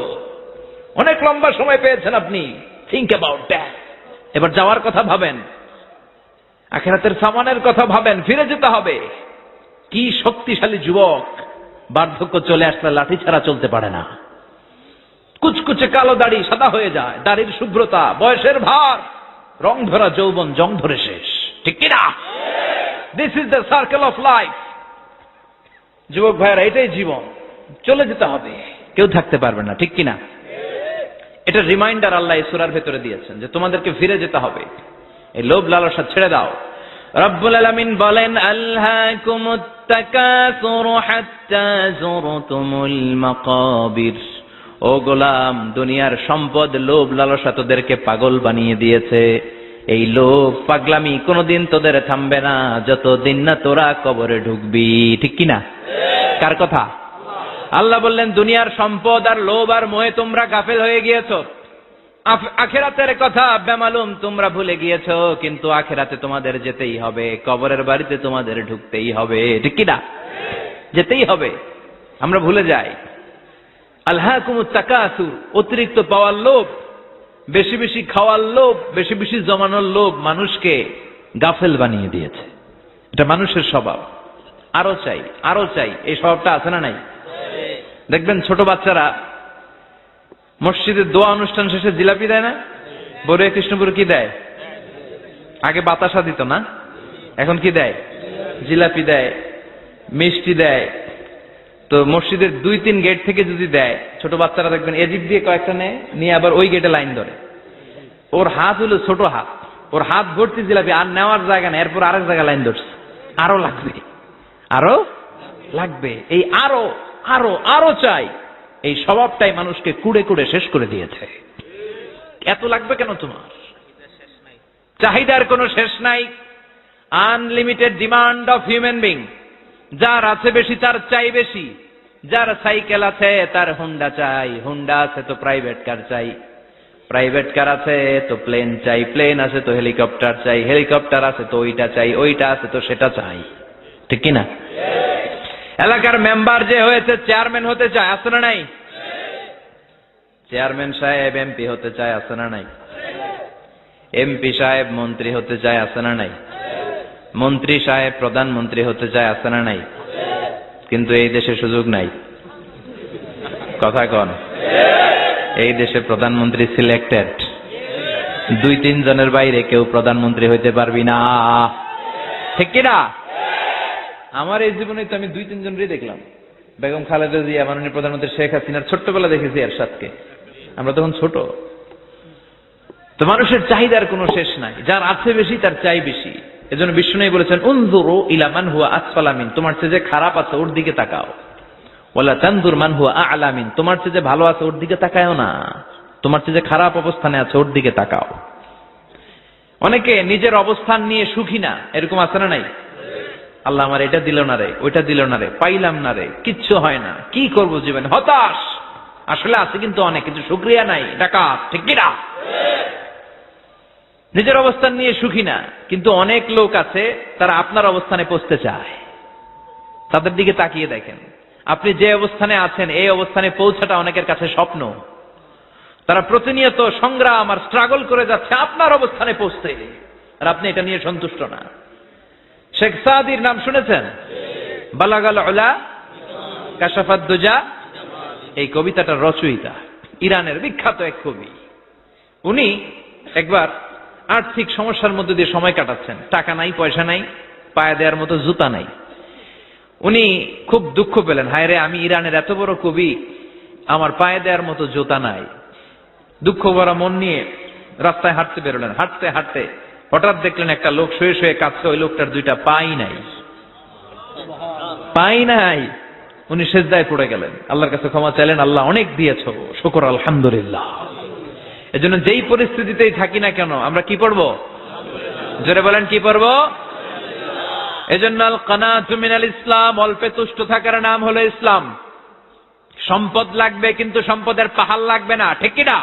অনেক লম্বা সময় পেয়েছেন আপনি। Think about that. এবার যাওয়ার কথা ভাবেন, আখিরাতের সামানের কথা ভাবেন, ফিরে যেতে হবে। কি শক্তিশালী যুবক, বার্ধক্য চলে আসলে লাঠি ছাড়া চলতে পারে না। কুচকুচে কালো দাড়ি সাদা হয়ে যায়, দাড়ির শুভ্রতা, বয়সের ভার, রং ধরা যৌবন জং ধরে শেষ, ঠিক কিনা? This is the circle of life. যুবক ভাইয়েরা, এটাই জীবন, চলে যেতে হবে, কেউ থাকতে পারবে না, ঠিক কিনা? এটা রিমাইন্ডার আল্লাহ এই সূরার ভেতরে দিয়েছেন যে তোমাদেরকে ফিরে যেতে হবে। এই লোভ লালসা ছেড়ে দাও। রব্বুল আলামিন বলেন, আলহাকুমুত তাকাসুর হাত্তা যুরতুমুল মাকাবির। ও গোলাম, দুনিয়ার সম্পদ, লোভ লালসা তোদেরকে পাগল বানিয়ে দিয়েছে। এই লোভ পাগলামি কোনোদিন তোদের থামবে না যতদিন না তোরা কবরে ঢুকবি, ঠিক কিনা? কার কথা? আল্লাহ বললেন, দুনিয়ার সম্পদ আর লোভ আর মোহে তোমরা গাফেল হয়ে গিয়েছো। আখিরাতের কথা বেমালুম তোমরা ভুলে গিয়েছো। কিন্তু আখিরাতে তোমাদের যেতেই হবে, কবরের বাড়িতে তোমাদের ঢুকতেই হবে, ঠিক কিনা? যেতেই হবে। আমরা ভুলে যাই। আলহাকুমুত তাকাসুর, অতিরিক্ত পাওয়ার লোভ, বেশি বেশি খাওয়ার লোভ, বেশি বেশি জমানোর লোভ মানুষকে গাফেল বানিয়ে দিয়েছে। এটা মানুষের স্বভাব। আরো চাই, আরো চাই, এই স্বভাবটা আছে না নাই? দেখবেন ছোট বাচ্চারা মসজিদের দোয়া অনুষ্ঠান শেষে জিলাপি দেয় না? বড়ুয়া কৃষ্ণপুর কি দেয়? আগে বাতাসা দিত না, এখন কি দেয়? জিলাপি দেয়, মিষ্টি দেয়। তো মসজিদের 2-3 গেট থেকে যদি দেয়, ছোট বাচ্চারা দেখবেন এজিপ দিয়ে কয়েকটা নেয়, নিয়ে আবার ওই গেটে লাইন ধরে। ওর হাত হলো ছোট হাত, ওর হাত ভর্তি জিলাপি, আর নেওয়ার জায়গা নেই, এরপর আরেক জায়গায় লাইন ধরছে। আরো লাগবে, আরো লাগবে, এই আরো আরো আরো চাই। এই স্বভাবটাই মানুষকে কুড়ে কুড়ে শেষ করে দিয়েছে। এত লাগবে কেন তোমার? চাহিদার কোনো শেষ নাই। Unlimited demand of human being. যার আছে বেশি তার চাই বেশি। যার সাইকেল আছে তার হুন্ডা চাই, হুন্ডা আছে তো প্রাইভেট কার চাই, প্রাইভেট কার আছে তো প্লেন চাই, প্লেন আছে তো হেলিকপ্টার চাই, হেলিকপ্টার আছে তো ওইটা চাই, ওইটা আছে তো সেটা চাই। ঠিক কিনা? এলাকার মেম্বার যে হয়েছে চেয়ারম্যান হতে চায়, আছে না নাই? চেয়ারম্যান সাহেব এমপি হতে চায়, আছে না নাই? এমপি সাহেব মন্ত্রী হতে চায়, আছে না নাই? মন্ত্রী সাহেব প্রধানমন্ত্রী হতে চায়, আছে না নাই? কিন্তু এই দেশে সুযোগ নাই। কথা কন। এই দেশে প্রধানমন্ত্রী সিলেক্টেড। 2-3 জনের বাইরে কেউ প্রধানমন্ত্রী হইতে পারবি না। ঠিক কিনা? আমার এই জীবনে তো আমি 2-3 জনেরই দেখলাম। বেগম খালেদা জিয়া, মাননীয় প্রধানমন্ত্রী শেখ হাসিনার ছোট্টবেলা দেখেছি এরশাদকে। আমরা তখন ছোট। তো মানুষের চাহিদার কোনো শেষ নাই। যার আছে বেশি তার চাই বেশি। এজন্য বিষ্ণু বলেছেন, উনজুরু ইলা মান হুয়া আসফালা মিন, তোমার চেয়ে যে খারাপ আছে ওর দিকে তাকাও। ওয়ালা তানজুর মান হুয়া আ'লা মিন, তোমার চেয়ে যে ভালো আছে ওর দিকে তাকায়ও না। তোমার চেয়ে যে খারাপ অবস্থানে আছে ওর দিকে তাকাও। অনেকে নিজের অবস্থান নিয়ে সুখী না, এরকম আছে না নাই? আল্লাহ আমার এটা দিল না রে, ওইটা দিল না রে, পাইলাম না রে, কিচ্ছু হয় না, কি করব জীবনে, হতাশ। আসলে আছে কিন্তু অনেক, কিন্তু শুকরিয়া নাই, ডাকাত। ঠিক কিনা? নিজের অবস্থান নিয়ে সুখী না, কিন্তু অনেক লোক আছে তারা আপনার অবস্থানে পৌঁছতে চায়। তাদের দিকে তাকিয়ে দেখেন, আপনি যে অবস্থানে আছেন এই অবস্থানে পৌঁছাটা অনেকের কাছে স্বপ্ন। তারা প্রতিনিয়ত সংগ্রাম আর স্ট্রাগল করে যাচ্ছে আপনার অবস্থানে পৌঁছতে, আর আপনি এটা নিয়ে সন্তুষ্ট না। শেখ সাদির নাম শুনেছেন? বালাগাল উলা কাশাফাত দুজা, এই কবিতাটার রচয়িতা ইরানের বিখ্যাত এক কবি। উনি একবার আর্থিক সমস্যার মধ্যে দিয়ে সময় কাটাচ্ছেন। টাকা নাই, পয়সা নাই, পায়ে দেওয়ার মতো জুতা নাই। উনি খুব দুঃখ পেলেন, হায় রে, আমি ইরানের এত বড় কবি, আমার পায়ে দেওয়ার মতো জুতা নাই। দুঃখ ভরা মন নিয়ে রাস্তায় হাঁটতে বেরোলেন। হাঁটতে হাঁটতে হঠাৎ দেখলেন একটা লোক শুয়ে শুয়ে কাঁদছে, ওই লোকটার 2টা পাই নাই, পাই নাই। উনি সেজদায় পড়ে গেলেন, আল্লাহর কাছে ক্ষমা চাইলেন, আল্লাহ অনেক দিয়েছো, শুকর আলহামদুলিল্লাহ। এজন্য যেই পরিস্থিতিতেই থাকি না কেন আমরা কি পড়বো? জোরে বলেন, কি পড়বো? এজন্য আল কানাতু মিনাল ইসলাম, অল্পে তুষ্ট থাকার নাম হলো ইসলাম। সম্পদ লাগবে কিন্তু সম্পদের পাহাড় লাগবে না। ঠিক কিনা?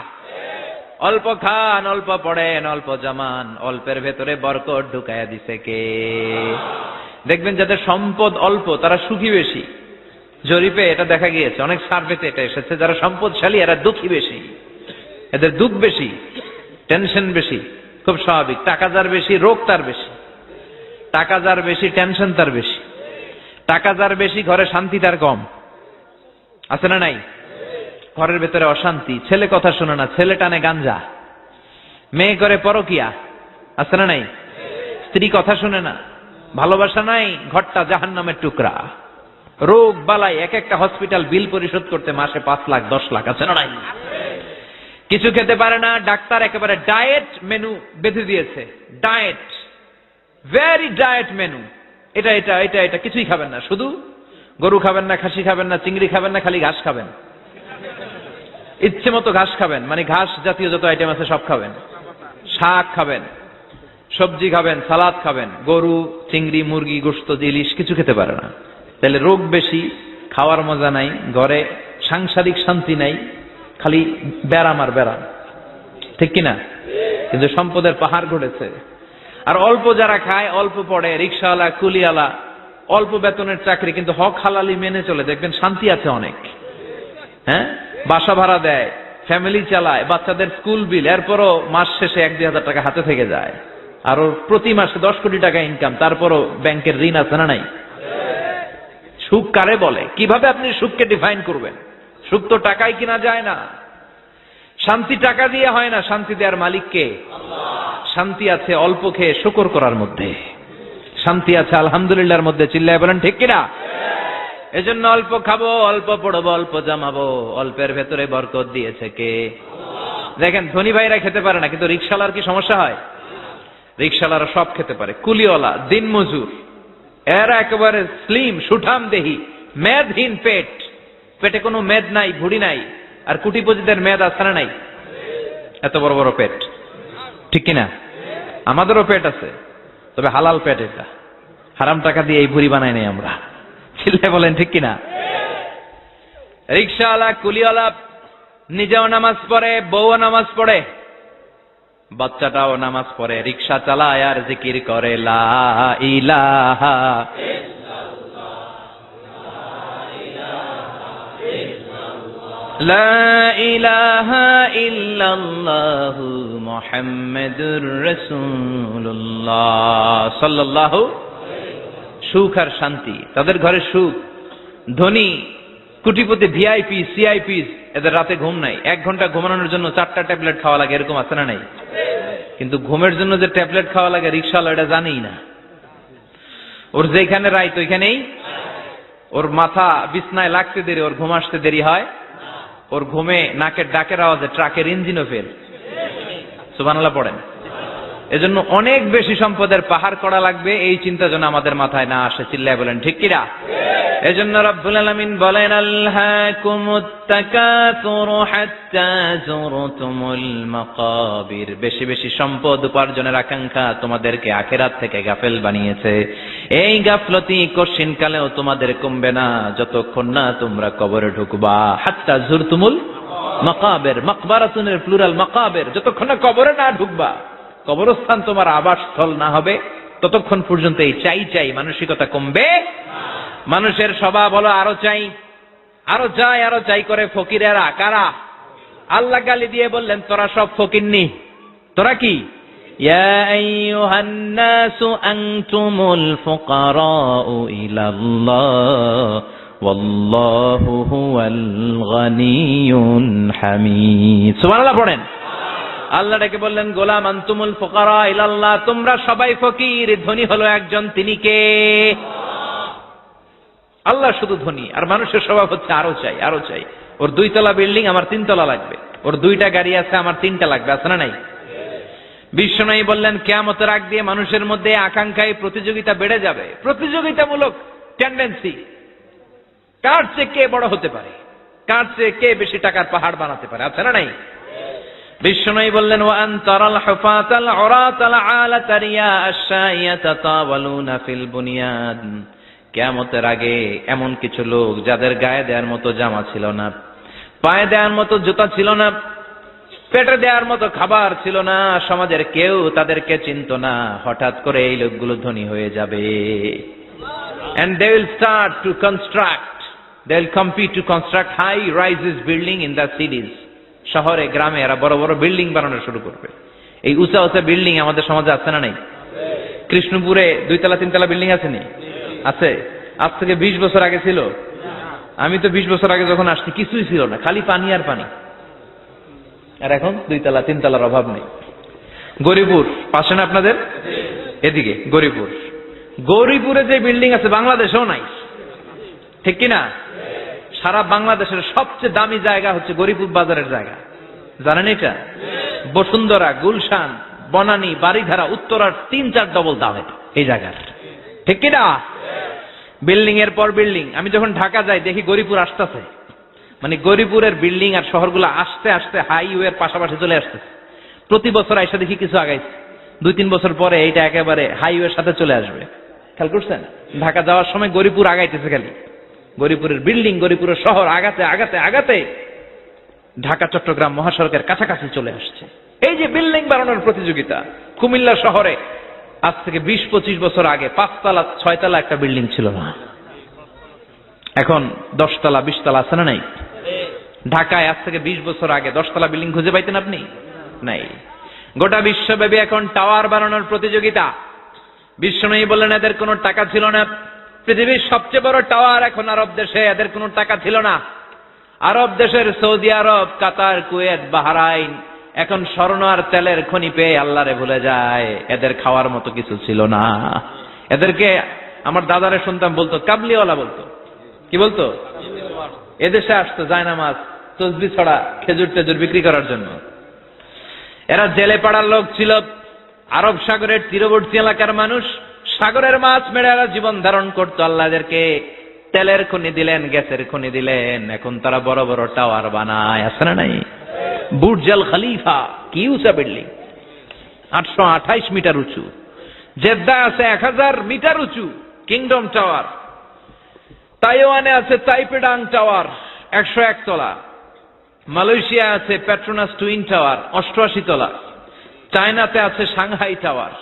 অল্প খান, অল্প পড়েন, অল্প জামান, অল্পের ভেতরে বরকত ঢুকায়া দিছে কে? দেখবেন যাদের সম্পদ অল্প তারা সুখী বেশি। জরিপে এটা দেখা গিয়েছে, অনেক সার্ভেতে এটা এসেছে, যারা সম্পদশালী এরা দুঃখী বেশি। এদের দুঃখ বেশি, টেনশন বেশি। খুব স্বাভাবিক। টাকা যার বেশি রোগ তার বেশি, টাকা যার বেশি টেনশন তার বেশি, টাকা যার বেশি ঘরে শান্তি তার কম। আছে না নাই? ঘরের ভেতরে অশান্তি, ছেলে কথা শোনে না, ছেলে টানে গাঞ্জা, মেয়ে করে পরকিয়া। আছে না নাই? স্ত্রী কথা শুনে না, ভালোবাসা নাই, ঘরটা জাহান্নামের টুকরা। রোগ বালাই, এক একটা হসপিটাল বিল পরিশোধ করতে মাসে 5 লাখ 10 লাখ। আছে না নাই? কিছু খেতে পারে না, ডাক্তার একেবারে ডায়েট মেনু বেঁধে দিয়েছে। Diet, very diet menu. এটা এটা এটা এটা কিছুই খাবেন না, শুধু গরু খাবেন না, খাসি খাবেন না, চিংড়ি খাবেন না, খালি ঘাস খাবেন। ইচ্ছে মতো ঘাস খাবেন, মানে ঘাস জাতীয় যত আইটেম আছে সব খাবেন। শাক খাবেন, সবজি খাবেন, সালাদ খাবেন। গরু, চিংড়ি, মুরগি, গোশত, ইলিশ কিছু খেতে পারে না। তাহলে রোগ বেশি, খাওয়ার মজা নাই, ঘরে সাংসারিক শান্তি নাই, খালি ব্যারাম আর ব্যারাম। ঠিক কিনা? কিন্তু সম্পদের পাহাড় ঘটেছে। আর অল্প যারা খায়, অল্প পড়ে, রিক্সাওয়ালা, কুলিওয়ালা, অল্প বেতনের চাকরি, কিন্তু হক হালালি মেনে চলে, দেখবেন শান্তি আছে অনেক। হ্যাঁ, বাসা ভাড়া দেয়, ফ্যামিলি চালায়, বাচ্চাদের স্কুল বিল, এরপরও মাস শেষে 1-2 হাজার টাকা হাতে থেকে যায়। আর ওর প্রতি মাসে 10 কোটি টাকা ইনকাম, তারপরও ব্যাংকের ঋণ আছে না নাই? সুখ কারে বলে? কিভাবে আপনি সুখকে ডিফাইন করবেন? সুখ তো টাকায় কিনা যায় না। শান্তি টাকা দিয়ে হয় না, শান্তি দেওয়ার মালিক কে? শান্তি আছে অল্প খেয়ে শুকর করার মধ্যে, শান্তি আছে আলহামদুলিল্লাহর মধ্যে। চিল্লায় বলেন ঠিক কিনা? এজন্য অল্প খাবো, অল্প পড়বো, অল্প জামাবো, অল্পের ভেতরে বরকত দিয়েছে কে? দেখেন, ধনী ভাইরা খেতে পারে না, কিন্তু রিক্সাওয়ালার কি সমস্যা হয়? রিক্সাওয়ালারা সব খেতে পারে। কুলিওয়ালা, দিনমজুর, এরা একেবারে স্লিম, সুঠাম দেহি, মেদহীন পেট, পেটে কোনো মেদ নাই, ভুড়ি নাই, আর কোটিপতিদের মেদ আছে না নাই? এত বড় বড় পেট, ঠিক কিনা? আমাদেরও পেট আছে, তবে হালাল পেট, এটা হারাম টাকা দিয়ে এই ভুড়ি বানাই নাই আমরা। চিল্লায় বলেন ঠিক কিনা? রিক্সাওয়ালা, কুলিওয়ালা নিজেও নামাজ পড়ে, বউও নামাজ পড়ে, বাচ্চাটাও নামাজ পড়ে, রিক্সা চালায় আর জিকির করে লা ইলাহা লা ইলাহা ইল্লাল্লাহু মুহাম্মাদুর রাসূলুল্লাহ সাল্লাল্লাহু। সুখ আর শান্তি, তাদের ঘরে সুখ। ধনী কোটিপতি ভিআইপি সিআইপি এদের রাতে ঘুম নাই, 1 ঘন্টা ঘুমানোর জন্য 4টা ট্যাবলেট খাওয়া লাগে, এরকম আছে না নাই? কিন্তু ঘুমের জন্য যে ট্যাবলেট খাওয়া লাগে রিক্সাওয়ালা এটা জানেই না। ওর যেখানে রাইত ওইখানেই, ওর মাথা বিছনায় লাগতে দেরি, ওর ঘুম আসতে দেরি হয়, ওর ঘুমে নাকের ডাকের আওয়াজে ট্রাকের ইঞ্জিনও ফেল। সুবহানাল্লাহ পড়েন। এজন্য অনেক বেশি সম্পদের পাহাড় করা লাগবে, এই চিন্তা যেন আমাদের মাথায় না আসে। চিল্লায় বলেন ঠিক কিনা? এজন্য রব্বুল আলামিন বলেন আলহাকুমুত তাকাসুরু হাত্তা যুরতুমুল মাকাবির। বেশি বেশি সম্পদ উপার্জনের আকাঙ্ক্ষা তোমাদেরকে আখিরাত থেকে গাফেল বানিয়েছে। এই গাফলতি কশিনকালেও তোমাদের কমবে না যতক্ষণ না তোমরা কবরে ঢুকবা। হাত্তা যুরতুমুল মাকাবির, মাকবারাতুনের প্লুরাল মাকাবির, যতক্ষণ না কবরে না ঢুকবা, কবরস্থান তোমার আবাসস্থল না হবে, ততক্ষণ পর্যন্ত এই চাই চাই মানসিকতা কমবে। মানুষের স্বভাব হলো আরো চাই, আরো চাই, আরো চাই করে। ফকিরেরা কারা? আল্লাহ গালি দিয়ে বললেন তোরা সব ফকিরনি। তোরা কি? ইয়া আইয়ুহান নাসু আনতুমুল ফুকারাউ ইলাল্লাহ ওয়াল্লাহু হুয়াল গানিয়ুল হামিদ। সুবহানাল্লাহ পড়েন। আল্লাহ ডেকে বললেন গোলাম আনতুমুল ফুকারা ইলাল্লাহ, তোমরা সবাই ফকির, ধনী হলো একজন, তিনি কে? আল্লাহ শুধু ধনী, আর মানুষের স্বভাব হচ্ছে আরো চাই, আরো চাই। ওর 2 তলা বিল্ডিং, আমার 3 তলা লাগবে। ওর 2টা গাড়ি আছে, আমার 3টা লাগবে। আছে না নাই? বিশ্বনবী বললেন কিয়ামতের আগ দিয়ে মানুষের মধ্যে আকাঙ্ক্ষায় প্রতিযোগিতা বেড়ে যাবে, প্রতিযোগিতামূলক টেন্ডেন্সি। কার চেয়ে কে বড় হতে পারে, কার চেয়ে কে বেশি টাকার পাহাড় বানাতে পারে। আছে না নাই? বিশ্বনবী বললেন ওয়া আনতারাল হুফাতাল উরাতাল আলাতা রিয়া আশ-শাইয়াতা তাওয়ালুনা ফিল বুনিয়ান। কিয়ামতের আগে এমন কিছু লোক যাদের গায়ে দেওয়ার মতো জামা ছিল না, পায়ে দেওয়ার মতো জুতা ছিল না, পেটে দেওয়ার মতো খাবার ছিল না, সমাজের কেউ তাদেরকে চিনত না। হঠাৎ করে এই লোকগুলো ধনী হয়ে যাবে। And they will start to construct, they will compete to construct high rises building in the cities. শহরে গ্রামে এরা বড় বড় বিল্ডিং বানানো শুরু করবে। এই উঁচা উঁচা বিল্ডিং আমাদের সমাজে আছে না নাই? কৃষ্ণপুরে 2 তলা 3 তলা বিল্ডিং আছে নি? আছে। আজ থেকে 20 বছর আগে ছিল? আমি তো 20 বছর আগে যখন আসছি কিছুই ছিল না, খালি পানি আর পানি। আর এখন 2 তলা 3 তলার অভাব নেই। গরিপুর পাশে না আপনাদের? এদিকে গরিপুর, গৌরীপুরে যে বিল্ডিং আছে বাংলাদেশেও নাই, ঠিক কিনা? সারা বাংলাদেশের সবচেয়ে দামি জায়গা হচ্ছে গরিপুর বাজারের জায়গা। জানেন এটা? বসুন্ধরা, গুলশান, বনানী, বাড়িধারা, উত্তরার 3-4 ডবল দাম এই জায়গার, ঠিক কিনা? বিল্ডিং এর পর বিল্ডিং। আমি যখন ঢাকা যাই দেখি গরিপুর আসতেছে, মানে গরিপুরের বিল্ডিং আর শহরগুলো আস্তে আস্তে হাইওয়ের পাশাপাশি চলে আসতেছে। প্রতি বছর আইসা দেখি কিছু আগাইছে, 2-3 বছর পরে এইটা একেবারে হাইওয়ের সাথে চলে আসবে। খেয়াল করছেন? ঢাকা যাওয়ার সময় গরিপুর আগাইতেছে, খালি গরিপুরের বিল্ডিং, গরিপুরের শহর আগাতে আগাতে আগাতে ঢাকা চট্টগ্রাম মহাসড়কের কাছাকাছি চলে আসছে। এই যে বিল্ডিং বানানোর প্রতিযোগিতা। কুমিল্লা শহরে আজ থেকে 20-25 বছর আগে 5 তলা 6 তলা একটা বিল্ডিং ছিল না, এখন 10 তলা 20 তলা। আছে না নাই? ঢাকায় আজ থেকে 20 বছর আগে 10 তলা বিল্ডিং খুঁজে পাইতেন আপনি? নাই। গোটা বিশ্বব্যাপী এখন টাওয়ার বানানোর প্রতিযোগিতা। বিশ্বনবী বললেন এদের কোনো টাকা ছিল না। পৃথিবীর সবচেয়ে বড় টাওয়ার এখন আরব দেশে, এদের কোনো টাকা ছিল না। আরব দেশের সৌদি আরব, কাতার, কুয়েত, বাহরাইন এখন স্বর্ণ আর তেলের খনি পেয়ে আল্লাহরে ভুলে যায়। এদের খাওয়ার মতো কিছু ছিল না। এদেরকে আমার দাদারে শুনতাম বলতো কাবলিওয়ালা বলতো। কি বলতো? এদেশে আসতো জায়নামাজ, তসবিহ ছড়া, খেজুর টেজুর বিক্রি করার জন্য। এরা জেলে পাড়ার লোক ছিল। আরব সাগরের তীরবর্তী এলাকার মানুষ, সাগরের মাছ মেরে এরা জীবন ধারণ করতো। আল্লাহ এদেরকে তেলের খনি দিলেন, গ্যাসের খনি দিলেন, এখন তারা বড় বড় টাওয়ার বানায়, আছে না নাই? বুর্জ আল খলিফা, কি উঁচা বিল্ডিং, 828 মিটার উঁচু। জেদ্দা আছে 1000 মিটার উঁচু কিংডম টাওয়ার। তাইওয়ানে আছে তাইপেডাং টাওয়ার 101 তলা। মালয়েশিয়া আছে পেট্রোনাস টুইন টাওয়ার 88 তলা। চায়নাতে আছে সাংহাই টাওয়ার,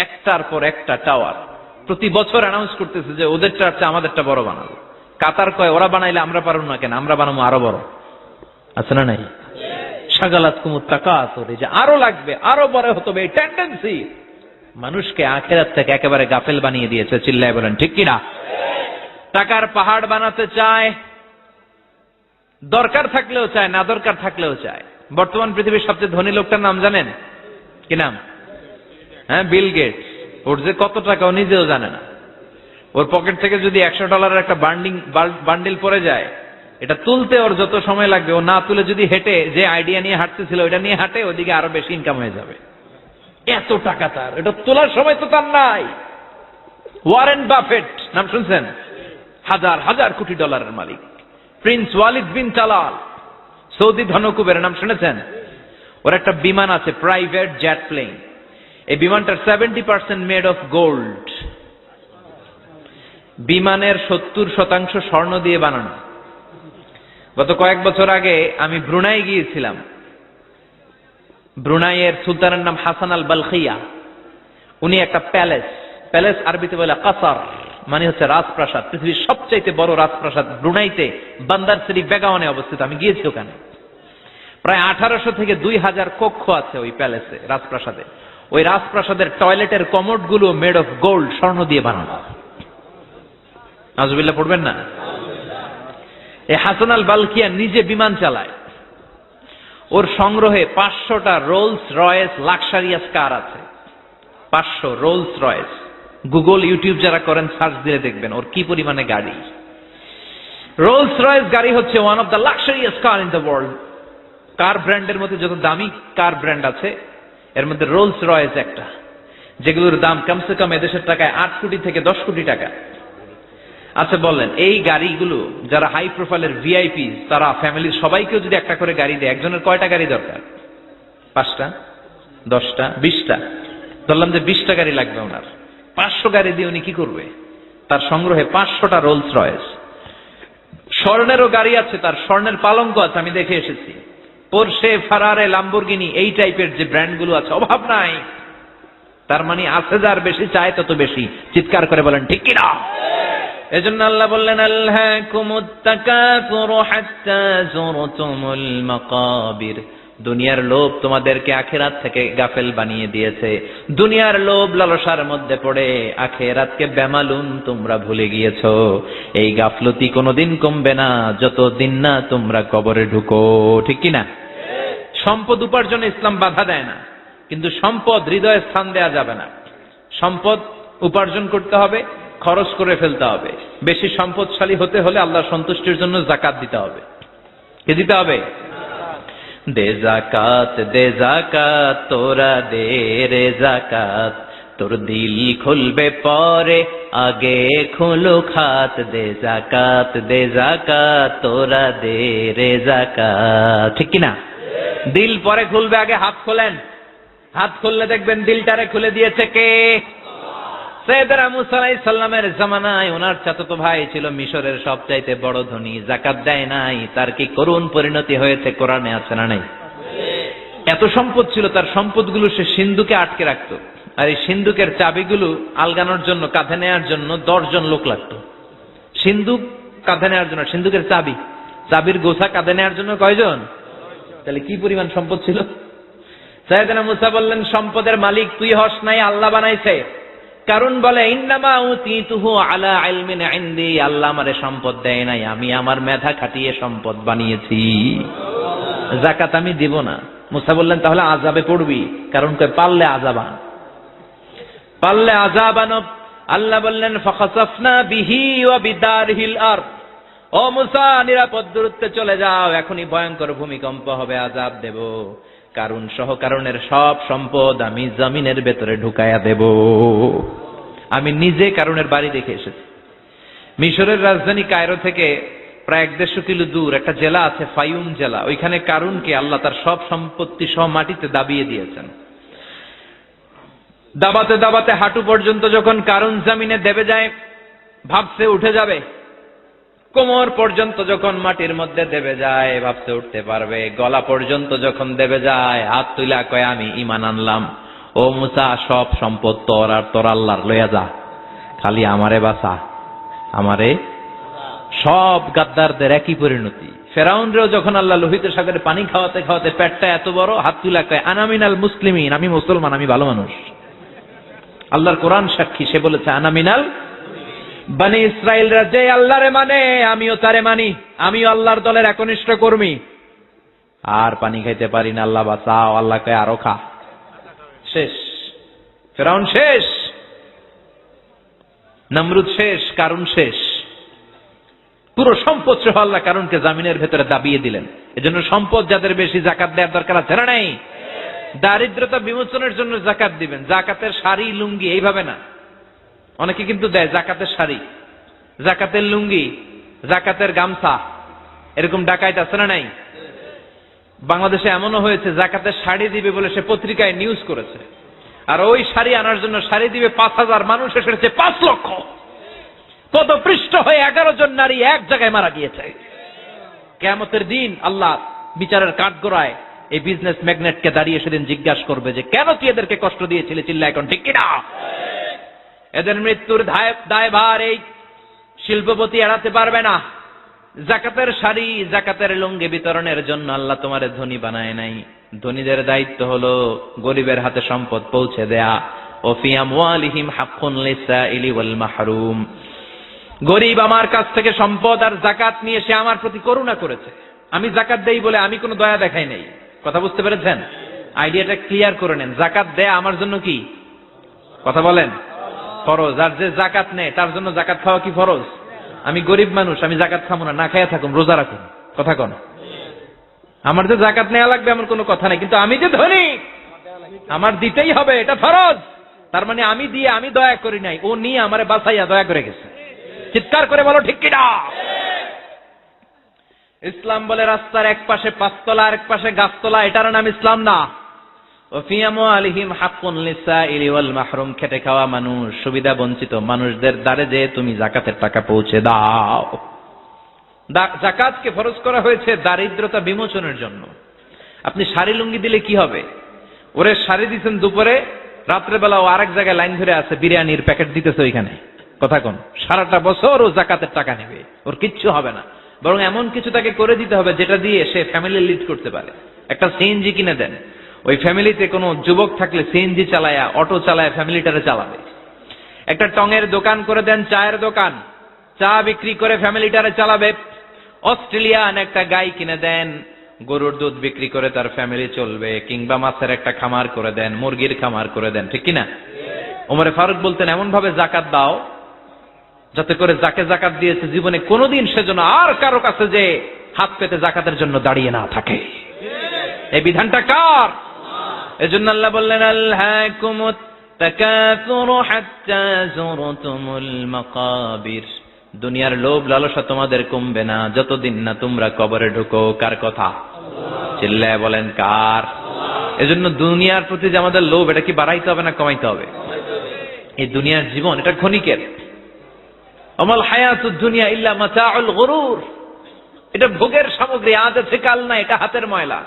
একটার পর একটা টাওয়ার। প্রতি বছর অ্যানাউন্স করতেছে যে ওদেরটা আছে আমাদেরটা বড় বানাবো। কাতার কয় ওরা বানাইলে আমরা পারবো না কেন, আমরা বানাবো আরো বড়, আছে না নাই? শাগালাত কুমুত তাকাতুর, যে আরো লাগবে, আরো বড় হতে হবে, এই টেন্ডেন্সি মানুষকে আখিরাত থেকে একেবারে গাফেল বানিয়ে দিয়েছে। চিল্লায় বলেন ঠিক কিনা? টাকার পাহাড় বানাতে চায়, দরকার থাকলেও চায়, না দরকার থাকলেও চায়। বর্তমান পৃথিবীর সবচেয়ে ধনী লোকটার নাম জানেন কি নাম? হ্যাঁ, বিল গেটস। ওর যে কত টাকা ও নিজেও জানে না। ওর পকেট থেকে যদি $100 একটা বান্ডিল পড়ে যায়, এটা তুলতে ওর যত সময় লাগবে, ও না তুলে যদি হেঁটে, যে আইডিয়া নিয়ে হাঁটতেছিল ওইটা নিয়ে হাঁটে, ওদিকে আরো বেশি ইনকাম হয়ে যাবে। এত টাকা তার, এটা তোলার সময় তো তার নাই। ওয়ারেন বাফেট নাম শুনছেন? হাজার হাজার কোটি ডলারের মালিক। Prince Walid bin Talal, Saudi ধনকুবের নাম শুনেছেন? ওর একটা বিমান আছে, প্রাইভেট জেট প্লেন। এই বিমানটার 70% মেড অফ গোল্ড। বিমানের 70% স্বর্ণ দিয়ে বানানো। গত কয়েক বছর আগে আমি ব্রুনাই গিয়েছিলাম। ব্রুনাইয়ের সুলতানের নাম হাসান আল বালখিয়া। উনি একটা প্যালেস আরবিতে বলে কাসার, মানে হচ্ছে রাজপ্রাসাদ। পৃথিবীর সবচাইতে বড় রাজপ্রাসাদ ব্রুনাইতে বান্দার শরীফ বেগাওয়ানে অবস্থিত। আমি গিয়েছি ওখানে। প্রায় 1800 থেকে 2000 কক্ষ আছে ওই প্যালেসে, রাজপ্রাসাদে। ওই রাজপ্রাসাদের টয়লেটের কমোড গুলো মেড অফ গোল্ড, স্বর্ণ দিয়ে বানানো। নাউজুবিল্লাহ পড়বেন না? এই হাসান আল বালখিয়া নিজে বিমান চালায়। ওর সংগ্রহে 500টা রোলস রয়েস লাক্সারিয়াস কার আছে। 500 রোলস রয়েস। গুগল ইউটিউব যারা করেন সার্চ দিয়ে দেখবেন ওর কি পরিমাণে গাড়ি। রোলস রয়েস গাড়ি হচ্ছে one of the luxurious car in the world. Car ব্র্যান্ডের মধ্যে যত দামি কার ব্র্যান্ড আছে এর মধ্যে রোলস রয়েস একটা, যেগুলোর দাম কমসে কম এদেশের টাকায় 8 কোটি থেকে 10 কোটি টাকা। আচ্ছা বলেন, এই গাড়িগুলো যারা হাই প্রোফাইলের ভিআইপি, তারা ফ্যামিলির সবাইকেও যদি একটা করে গাড়ি দেয়, একজনের কয়টা গাড়ি দরকার? 5টা, 10টা, 20টা। ধরলাম যে 20টা গাড়ি লাগবে ওনার। 500 গাড়ি দিয়ে উনি কি করবে? তার সংগ্রহে 500টা রোলস রয়েস। স্বর্ণেরও গাড়ি আছে, তার স্বর্ণের পালঙ্ক আছে, আমি দেখে এসেছি। পোরশে, ফারারে, লাম্বরগিনি, এই টাইপের যে ব্র্যান্ড গুলো আছে, অভাব নাই। তার মানে আছে, যার বেশি চায় তত বেশি। চিৎকার করে বলেন ঠিক কিনা? এজন্য আল্লাহ বললেন, আলহাকুমুত তাকাসুরু হাত্তা যুরতুমুল মাকাবির। দুনিয়ার লোভ তোমাদেরকে আখিরাত থেকে গাফেল বানিয়ে দিয়েছে। দুনিয়ার লোভ লালসার মধ্যে পড়ে আখিরাতকে বেমালুম তোমরা ভুলে গিয়েছো। এই গাফলতি কোনোদিন কমবে না যতদিন না তোমরা কবরে ঢুকো। ঠিক কিনা? সম্পদ উপার্জনে ইসলাম বাধা দেয় না, কিন্তু সম্পদ হৃদয়ে স্থান দেয়া যাবে না। সম্পদ উপার্জন করতে হবে, খরচ করে ফেলতে হবে। বেশি সম্পদশালী হতে হলে আল্লাহর সন্তুষ্টির জন্য যাকাত দিতে হবে। কে দিতে হবে? দে যাকাত, দে যাকাত, তোরা দে রে যাকাত, তোর দিল খুলবে পরে, আগে খুলো খাত। দে যাকাত, দে যাকাত, তোরা দে রে যাকাত। ঠিক কিনা? দিল পরে খুলবে, আগে হাত খোলেন। হাত খুললে দেখবেন দিলটারে খুলে দিয়েছে কে? সাইয়েদনা মুসা আলাইহিস সালামের জামানায় ওনার চাচাতো ভাই ছিল মিশরের সবচাইতে বড় ধনী, যাকাত দেয় নাই। তার কি করুণ পরিণতি হয়েছে কোরআনে আছে না নাই? এত সম্পদ ছিল, তার সম্পদগুলো সে সিন্ধুকে আটকে রাখতো। আর এই সিন্ধুকের চাবিগুলো আলগানোর জন্য, কাঁধে নেওয়ার জন্য 10 জন লোক লাগতো। সিন্ধুক কাঁধে নেওয়ার জন্য, সিন্ধুকের চাবির গোছা কাঁধে নেওয়ার জন্য কয়জন? তাহলে কি পরিমাণ সম্পদ ছিল? সাইয়েদনা মুসা বললেন, সম্পদের মালিক তুই হস নাই, আল্লাহ বানাইছে। কারণ বলে, ইন্নামা উতীতুহু আলা ইলমিন ইনদি, আল্লাহ আমারে সম্পদ দেয় নাই, আমি আমার মেধা খাটিয়ে সম্পদ বানিয়েছি। যাকাত আমি দিব না। মুসা বললেন, তাহলে আযাবে পড়বি। কারণ কই পারলে আযাবান, পারলে আযাবান। আল্লাহ বললেন, ফাখাসাফনা বিহি ওয়া বিদারহিল আরদ। ও মুসা, নিরাপদ দূরত্বে চলে যাও, এখনই ভয়ঙ্কর ভূমিকম্প হবে, আযাব দেব। কারণ সহ কারণের সব সম্পদ আমি জমিনের ভেতরে ঢুকায়া দেব। আমি নিজে কারণের বাড়ি দেখে এসেছি। মিশরের রাজধানী কায়রো থেকে প্রায় 150 কিলো দূর একটা জেলা আছে, ফায়ুম জেলা। ওইখানে কারুনকে আল্লাহ তার সব সম্পত্তি সহ মাটিতে দাবিয়ে দিয়েছেন। দাবাতে দাবাতে হাঁটু পর্যন্ত যখন কারুন জমিনে দেবে যায়, ভাবছে উঠে যাবে। কোমর পর্যন্ত যখন মাটির মধ্যে দেবে যায়, ভাবছে উঠতে পারবে। গলা পর্যন্ত যখন দেবে যায়, হাত তুলা কয় আমি ঈমান আনলাম। ও মুসা, সব সম্পদ তোর আর তোর আল্লাহর, লইয়া যা, খালি আমারে বাঁচা, আমারে। সব গাদ্দারদের একই পরিণতি। ফেরাউনরেও যখন আল্লাহ লোহিত সাগরে পানি খাওয়াতে খাওয়াতে পেটটা এত বড়, হাত তুলা কয় আনা মিনাল মুসলিমিন, আমি মুসলমান, আমি ভালো মানুষ। আল্লাহর কোরআন সাক্ষী, সে বলেছে আনা মিনাল বনি ইসরাইলরা যে আল্লাহরে মানে, আমিও তারে মানি, আমিও আল্লাহর দলের একনিষ্ঠ কর্মী। আর পানি খাইতে পারি না, আল্লাহ বাঁচাও। আল্লাহ কয় আরো খা। শেষ, ফেরাউন শেষ, নমরুদ শেষ, কারুন শেষ। পুরো সম্পদ সহ আল্লাহ কারুনকে জামিনের ভেতরে দাবিয়ে দিলেন। এজন্য সম্পদ যাদের বেশি, জাকাত দেওয়ার দরকার আছে না নাই? দারিদ্রতা বিমোচনের জন্য জাকাত দিবেন। জাকাতের শাড়ি লুঙ্গি এইভাবে না, অনেকে কিন্তু দেয় জাকাতের শাড়ি, জাকাতের লুঙ্গি, জাকাতের গামছা, এরকম ডাকাইত আছে না নাই? বাংলাদেশে এমনও হয়েছে জাকাতের শাড়ি দিবে বলে সে পত্রিকায় নিউজ করেছে, আর ওই শাড়ি আনার জন্য শাড়ি দিবে 5,000, মানুষ এসেছে 5 লক্ষ। পদপৃষ্ঠ হয়ে 11 জন নারী এক জায়গায় মারা গিয়েছে। কিয়ামতের দিন আল্লাহ বিচারের কাঠগড়ায় এই বিজনেস ম্যাগনেটকে দাঁড়িয়ে সেদিন জিজ্ঞাসা করবে যে কেন তুই এদেরকে কষ্ট দিয়েছিলি? চিল্লা এখন ঠিক কিনা? এদের মৃত্যুর দায়ভার এই শিল্পপতি এড়াতে পারবে না। জাকাতের শাড়ি, জাকাতের লুঙ্গি বিতরণের জন্য আল্লাহ তোমারে ধনী বানায় নাই। ধনীদের দায়িত্ব হলো গরিবের হাতে সম্পদ পৌঁছে দেয়া। ও ফি আমওয়ালিহিম হাক্কুন লিসাইলি ওয়াল মাহরুম। গরিব আমার কাছ থেকে সম্পদ আর জাকাত নিয়ে সে আমার প্রতি করুণা করেছে। আমি জাকাত দেই বলে আমি কোনো দয়া দেখাই নাই। কথা বুঝতে পেরেছেন? আইডিয়াটা ক্লিয়ার করে নেন। জাকাত দেয়া আমার জন্য কি? কথা বলেন, ফরজ। আর যে জাকাত নেয় তার জন্য জাকাত খাওয়া কি ফরজ? আমি গরিব মানুষ, আমি জাকাত খাবো না, না খাইয়া থাকুন, রোজা রাখুন। কথা কন, আমার যে জাকাত নেওয়া লাগবে এমন কোনো কথা নেই, কিন্তু আমি যে ধনী আমার দিতেই হবে, এটা ফরজ। তার মানে আমি দিয়ে আমি দয়া করি নাই, ও নিয়ে আমারে বাঁচাইয়া দয়া করে গেছে। চিৎকার করে বলো ঠিক কিনা? ইসলাম বলে রাস্তার এক পাশে 5 তলা আর এক পাশে গাছতলা, এটার নাম ইসলাম না। ওয়া ফি আমওয়ালিহিম হাক্কুন লিসাইলি ওয়াল মাহরুম। খেটে খাওয়া মানুষ, সুবিধা বঞ্চিত মানুষদের দ্বারে যে তুমি জাকাতের টাকা পৌঁছে দাও। জাকাতকে ফরজ করা হয়েছে দারিদ্রতা বিমোচনের জন্য। আপনি শাড়ি লুঙ্গি দিলে কি হবে? ওরে শাড়ি দিচ্ছেন দুপুরে, রাত্রেবেলা ও আরেক জায়গায় লাইন ধরে আছে, বিরিয়ানির প্যাকেট দিতেছে ওইখানে। কথা কোন, সারাটা বছর ও জাকাতের টাকা নেবে, ওর কিচ্ছু হবে না। বরং এমন কিছু তাকে করে দিতে হবে যেটা দিয়ে সে ফ্যামিলি লিড করতে পারে। একটা সিএনজি কিনে দেন, ওই ফ্যামিলিতে কোনো যুবক থাকলে সিএনজি চালায়া, অটো চালায়া ফ্যামিলিটারে চালাবে। একটা টঙের দোকান করে দেন, চায়ের দোকান, চা বিক্রি করে ফ্যামিলিটারে চালাবে। অস্ট্রেলিয়ান একটা গাই কিনে দেন, গরুর দুধ বিক্রি করে তার ফ্যামিলি চলবে। কিংবা মাছের একটা খামার করে দেন, মুরগির খামার করে দেন, ঠিক কিনা? ওমরে ফারুক বলতেন এমন ভাবে জাকাত দাও যাতে করে যাকে জাকাত দিয়েছে জীবনে কোনোদিন সেজন্য আর কারো কাছে যে হাত পেতে জাকাতের জন্য দাঁড়িয়ে না থাকে। এই বিধানটা কার? এজন্য আল্লাহ বললেন আলহাকুমুত তাকাসুরু হাত্তা যুরতুমুল মাকাবির। দুনিয়ার লোভ লালসা তোমাদের কমবে না যতদিন না তোমরা কবরে ঢুকো। কার কথা? চিল্লায় বলেন কার? এজন্য দুনিয়ার প্রতি যে আমাদের লোভ, এটা কি বাড়াইতে হবে না কমাইতে হবে? এই দুনিয়ার জীবন এটা ক্ষণিকের। আমাল হায়াতুদ দুনিয়া ইল্লা মাতাউল গুরুর। এটা ভোগের সামগ্রী, আজ আছে কাল না, এটা হাতের ময়লা।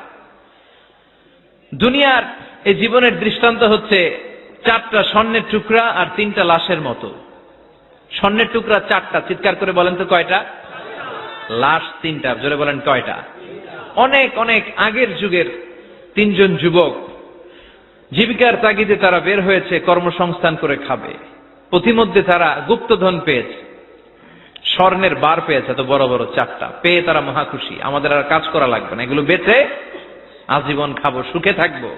দুনিয়ার এই জীবনের দৃষ্টান্ত হচ্ছে 4টা স্বর্ণের টুকরা আর 3টা লাশের মতো। স্বর্ণের টুকরা 4টা, চিৎকার করে বলেন তো কয়টা? লাশ 3টা, জোরে বলেন কয়টা? অনেক অনেক আগের যুগের 3 জন যুবক জীবিকার তাগিদে তারা বের হয়েছে, কর্মসংস্থান করে খাবে। প্রতিমধ্যে তারা গুপ্তধন পেয়েছে, স্বর্ণের বার পেয়েছে, তো বড় বড় 4টা পেয়ে তারা মহা খুশি। আমাদের আর কাজ করা লাগবে না, এগুলো বেচে আজীবন খাবো, সুখে থাকবো।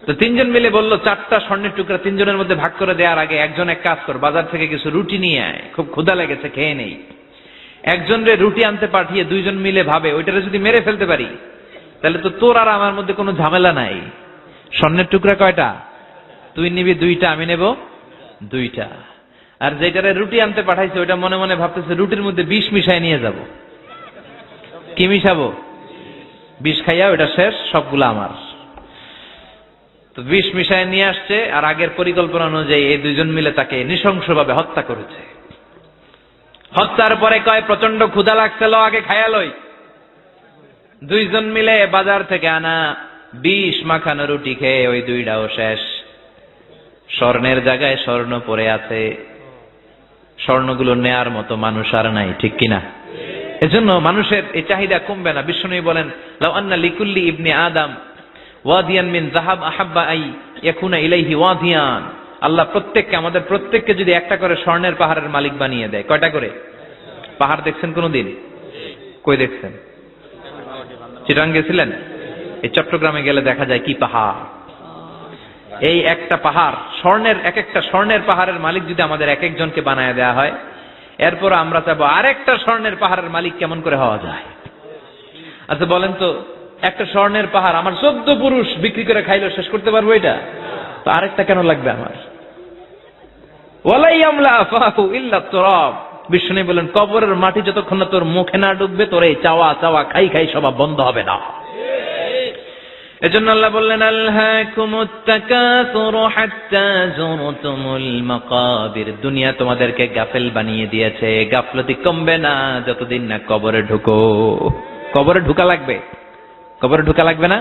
তো 3 জন মিলে বললো 4টা স্বর্ণের টুকরা 3 জনের মধ্যে ভাগ করে দেওয়ার আগে একজন এক কাজ কর, বাজার থেকে কিছু রুটি নিয়ে আয়, খুব ক্ষুধা লেগেছে, খেয়ে নেই। একজন রে রুটি আনতে পাঠিয়ে 2 জন মিলে ভাবে ওইটারে যদি মেরে ফেলতে পারি তাহলে তো তোর আর আমার মধ্যে কোনো ঝামেলা নাই। স্বর্ণের টুকরা কয়টা? তুই নিবি 2টা, আমি নেব 2টা। আর যেটারে রুটি আনতে পাঠাইছে ওইটা মনে মনে ভাবতেছে রুটির মধ্যে বিষ মিশাই নিয়ে যাব। কি মিশাবো? বিষ খাইয়া ওইটা শেষ, সবগুলো আমার। তো বিষ মিশায় নিয়ে আসছে, আর আগের পরিকল্পনা অনুযায়ী এই দুইজন মিলে তাকে নৃশংসভাবে হত্যা করেছে। হত্যার পরে কয় প্রচন্ড ক্ষুধা লাগছিল, আগে খাইয়া লই। দুইজন মিলে বাজার থেকে আনা বিষ মাখানো রুটি খেয়ে ওই দুইটাও শেষ। স্বর্ণের জায়গায় স্বর্ণ পড়ে আছে, স্বর্ণগুলো নেয়ার মতো মানুষ আর নাই, ঠিক কিনা? এজন্য মানুষের এই চাহিদা কমবে না। বিষ্ণু বলেন, লাউ আন্না লিকুল্লি ইবনে আদম ওয়াদিয়ান মিন যাহাব আহাব্বা আই ইয়াকুনা ইলাইহি ওয়াদিয়ান। আল্লাহ প্রত্যেককে, আমাদের প্রত্যেককে যদি একটা করে স্বর্ণের পাহাড়ের মালিক বানিয়ে দেয়। কয়টা করে পাহাড় দেখছেন কোনদিন? কই দেখছেন? চিটাং গেছিলেন? এই চট্টগ্রামে গেলে দেখা যায় কি পাহাড়। এই একটা পাহাড় স্বর্ণের, এক একটা স্বর্ণের পাহাড়ের মালিক যদি আমাদের এক একজনকে বানায় দেওয়া হয়, এরপর আমরা চাবো আরেকটা স্বর্ণের পাহাড়ের মালিক কেমন করে হওয়া যায়। আচ্ছা বলেন তো, একটা স্বর্ণের পাহাড় আমার 14 পুরুষ বিক্রি করে খাইলো শেষ করতে পারবো এটা? তো আরেকটা কেন লাগবে আমার? ওয়ালাই আমলা আফাহু ইল্লা তুরাব। বিষ্ণু বলেন, কবরের মাটি যতক্ষণ না তোর মুখে না ঢুকবে, তোর এই চাওয়া চাওয়া খাই খাই স্বভাব বন্ধ হবে না। এজন্য আল্লাহ বললেন, আলহাকুমুত তাকাসুরু হাত্তা যুরতুমুল মাকাবির। দুনিয়া তোমাদেরকে গাফেল বানিয়ে দিয়েছে, গাফলতি কমবে না যতদিন না কবরে ঢুকো। কবরে ঢুকা লাগবে, কবরে ঢুকা লাগবে না?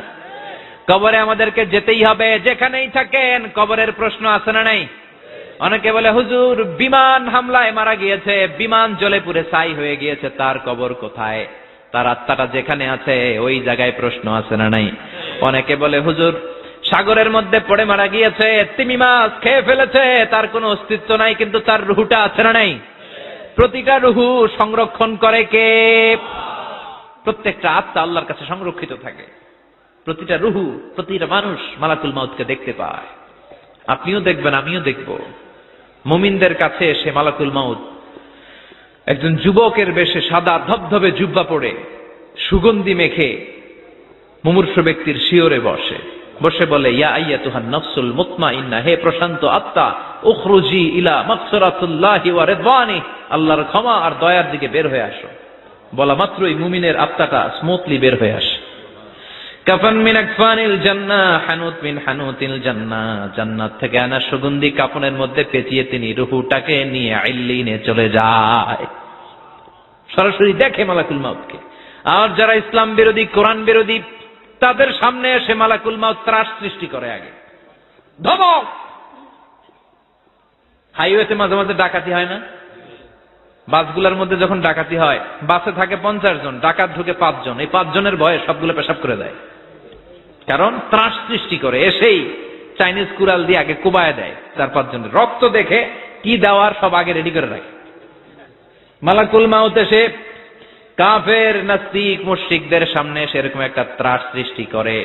কবরে আমাদেরকে যেতেই হবে, যেখানেই থাকেন। কবরের প্রশ্ন আছে না নাই? অনেকে বলে, হুজুর বিমান হামলায় মারা গিয়েছে, বিমান জ্বলে পুড়ে ছাই হয়ে গিয়েছে, তার কবর কোথায়? তার আত্মাটা যেখানে আছে ওই জায়গায় প্রশ্ন আছে না নাই? অনেকে বলে, হুজুর সাগরের মধ্যে পড়ে মারা গিয়েছে, তিমি মাছ খেয়ে ফেলেছে, তার কোনো অস্তিত্ব নাই, কিন্তু তার রুহুটা আছে না নাই? প্রতিটা রুহু সংরক্ষণ করে কে? প্রত্যেকটা আত্মা আল্লাহর কাছে সংরক্ষিত থাকে। প্রতিটা রুহু, প্রতিটা মানুষ মালাকুল মাউতকে দেখতে পায়। আপনিও দেখবেন, আমিও দেখব। মুমিনদের কাছে এসে মালাকুল মাউত একজন যুবকের বেশে সাদা ধবধবে জুব্বা পরে সুগন্ধি মেখে মুমূর্ষু ব্যক্তির শিয়রে বসে বসে বলে, ইয়া আইয়াতুহান নাফসুল মুতমাইন্নাহ, হে প্রশান্ত আত্মা, উখরুজি ইলা মাগফিরাতুল্লাহি ওয়া রিদওয়ানি, আল্লাহর ক্ষমা আর দয়ার দিকে বের হয়ে আসো। বলা মাত্রই মুমিনের আত্মাটা স্মুথলি বের হয়ে আসে। কাফান মিন আকফানিল জান্নাহ, হানুত মিন হানুতিল জান্নাহ, জান্নাত থেকে আনা সুগন্ধি কাফনের মধ্যে পেঁচিয়ে তিনি রূহটাকে নিয়ে ইল্লিনে চলে যায়। সরাসরি দেখে মালাকুল মাউতকে। আর যারা ইসলাম বিরোধী, কোরআন বিরোধী, তাদের সামনে এসে মালাকুল মাউত ত্রাস সৃষ্টি করে। আগে ধমক। হাইওয়েতে মাঝে মাঝে ডাকাতি হয় না? বাসগুলোর মধ্যে যখন ডাকাতি হয়, বাসে থাকে 50 জন, ডাকাত ঢুকে 5 জন। এই 5 জনের ভয়ে সবগুলো পেশাব করে দেয়, কারণ ত্রাস সৃষ্টি করে। এসেই চাইনিজ কুড়াল দিয়ে আগে কুবায় দেয় 4-5 জনের। রক্ত দেখে কি দেওয়ার সব আগে রেডি করে রাখে। মালাকুল মাউত এসে কাফের, নাস্তিক, মুশরিকদের সামনে সেরকম একটা ত্রাস সৃষ্টি করে।